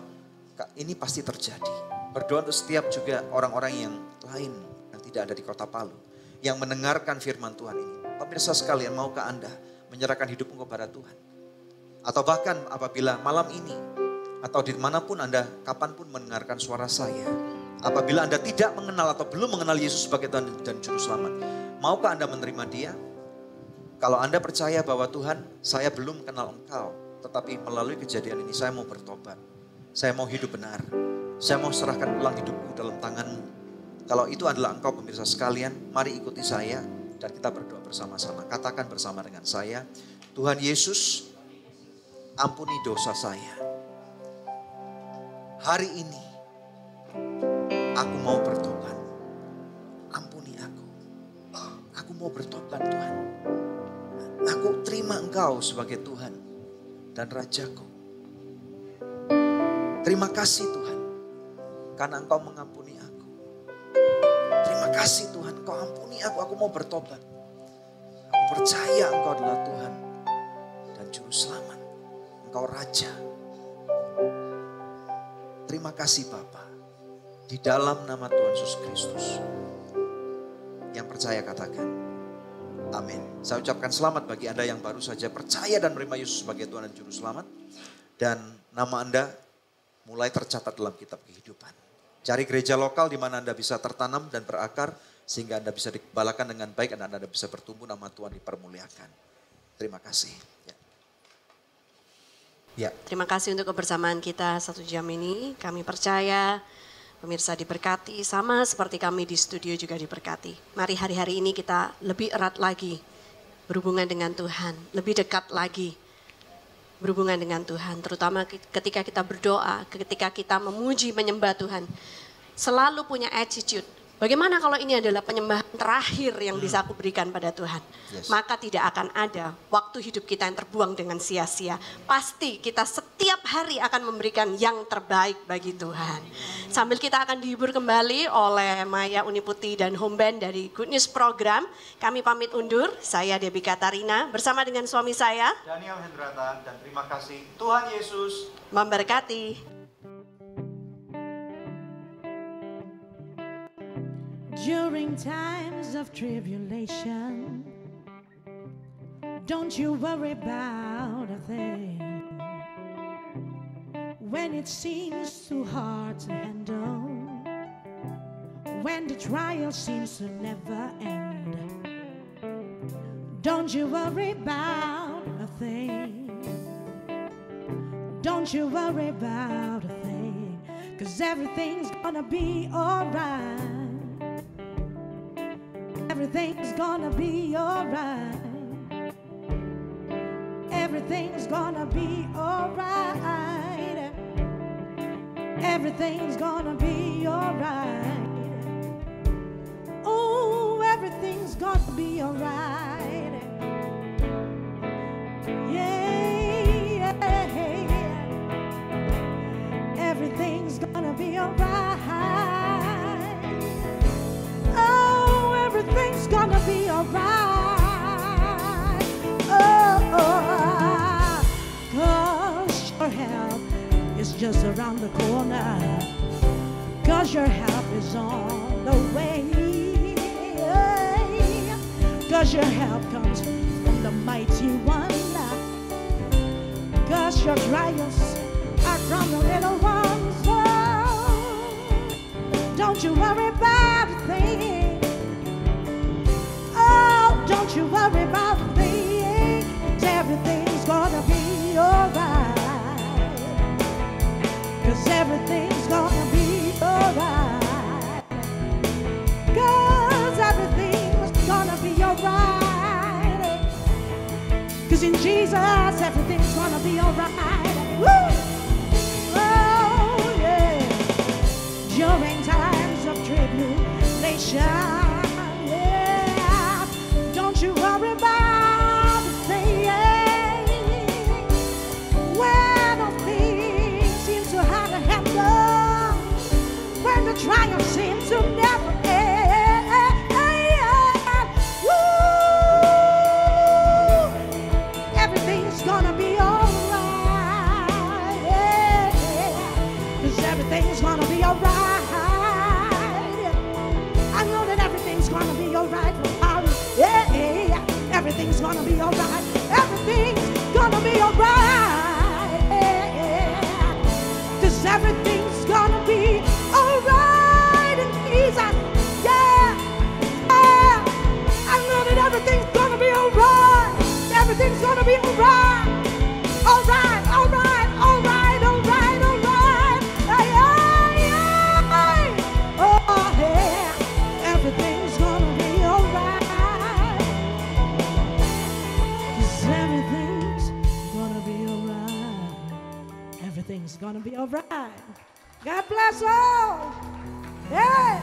ini pasti terjadi. Berdoa untuk setiap juga orang-orang yang lain yang tidak ada di kota Palu. Yang mendengarkan firman Tuhan ini. Pemirsa sekalian, maukah Anda menyerahkan hidupmu kepada Tuhan? Atau bahkan apabila malam ini, atau dimanapun Anda, kapanpun mendengarkan suara saya. Apabila Anda tidak mengenal atau belum mengenal Yesus sebagai Tuhan dan Juru Selamat. Maukah Anda menerima Dia? Kalau Anda percaya bahwa Tuhan, saya belum kenal Engkau. Tetapi melalui kejadian ini saya mau bertobat. Saya mau hidup benar. Saya mau serahkan ulang hidupku dalam tangan-Mu. Kalau itu adalah engkau pemirsa sekalian, mari ikuti saya dan kita berdoa bersama-sama. Katakan bersama dengan saya, Tuhan Yesus, ampuni dosa saya. Hari ini aku mau bertobat. Ampuni aku. Aku mau bertobat Tuhan. Aku terima Engkau sebagai Tuhan dan Rajaku. Terima kasih Tuhan, karena Engkau mengampuni aku. Terima kasih Tuhan, Engkau ampuni aku mau bertobat. Aku percaya Engkau adalah Tuhan dan Juru Selamat. Engkau Raja. Terima kasih Bapa. Di dalam nama Tuhan Yesus Kristus, Yang percaya katakan, amin. Saya ucapkan selamat bagi Anda yang baru saja percaya dan menerima Yesus sebagai Tuhan dan Juru Selamat. Dan nama Anda mulai tercatat dalam kitab kehidupan. Cari gereja lokal di mana Anda bisa tertanam dan berakar, sehingga Anda bisa dikembalakan dengan baik dan Anda bisa bertumbuh, nama Tuhan dipermuliakan. Terima kasih. Ya. Terima kasih untuk kebersamaan kita 1 jam ini. Kami percaya pemirsa diberkati, sama seperti kami di studio juga diberkati. Mari hari-hari ini kita lebih erat lagi berhubungan dengan Tuhan, lebih dekat lagi berhubungan dengan Tuhan. Terutama ketika kita berdoa, ketika kita memuji, menyembah Tuhan. Selalu punya attitude. Bagaimana kalau ini adalah penyembahan terakhir yang bisa aku berikan pada Tuhan? Yes. Maka tidak akan ada waktu hidup kita yang terbuang dengan sia-sia. Pasti kita setiap hari akan memberikan yang terbaik bagi Tuhan. Sambil kita akan dihibur kembali oleh Maya Uniputi dan Home Band dari Good News Program. Kami pamit undur, saya Debbie Katarina bersama dengan suami saya Daniel Hendrata, dan terima kasih. Tuhan Yesus memberkati. During times of tribulation, don't you worry about a thing. When it seems too hard to handle, when the trial seems to never end, don't you worry about a thing. Don't you worry about a thing, 'cause everything's gonna be alright. Everything's gonna be alright. Everything's gonna be alright. Everything's gonna be alright. Oh, everything's gonna be alright. Yeah, yeah. Everything's gonna be alright. Everything's gonna be alright. Oh, 'cause your help is just around the corner. 'Cause your help is on the way. 'Cause your help comes from the mighty one. 'Cause your trials are from the little ones. Oh, don't you worry about a thing. Don't you worry about a thing, 'cause everything's gonna be alright. 'Cause everything's gonna be alright. 'Cause everything's gonna be alright. 'Cause in Jesus everything's gonna be alright. Woo! Oh yeah. During times of tribulation, you worry about the thing. When all things seem so hard to handle, when the trials seem to never end. Woo! Everything's gonna be alright. 'Cause everything's gonna be alright. I know that everything's gonna be alright. Yeah, everything's gonna be alright. Everything's gonna be alright. 'Cause everything's gonna be alright in Jesus. Yeah, I know that everything's gonna be alright. Everything's gonna be alright. Alright, alright, alright, alright, alright. Oh yeah, everything's gonna be alright. Everything's gonna be alright. God bless all. Yes.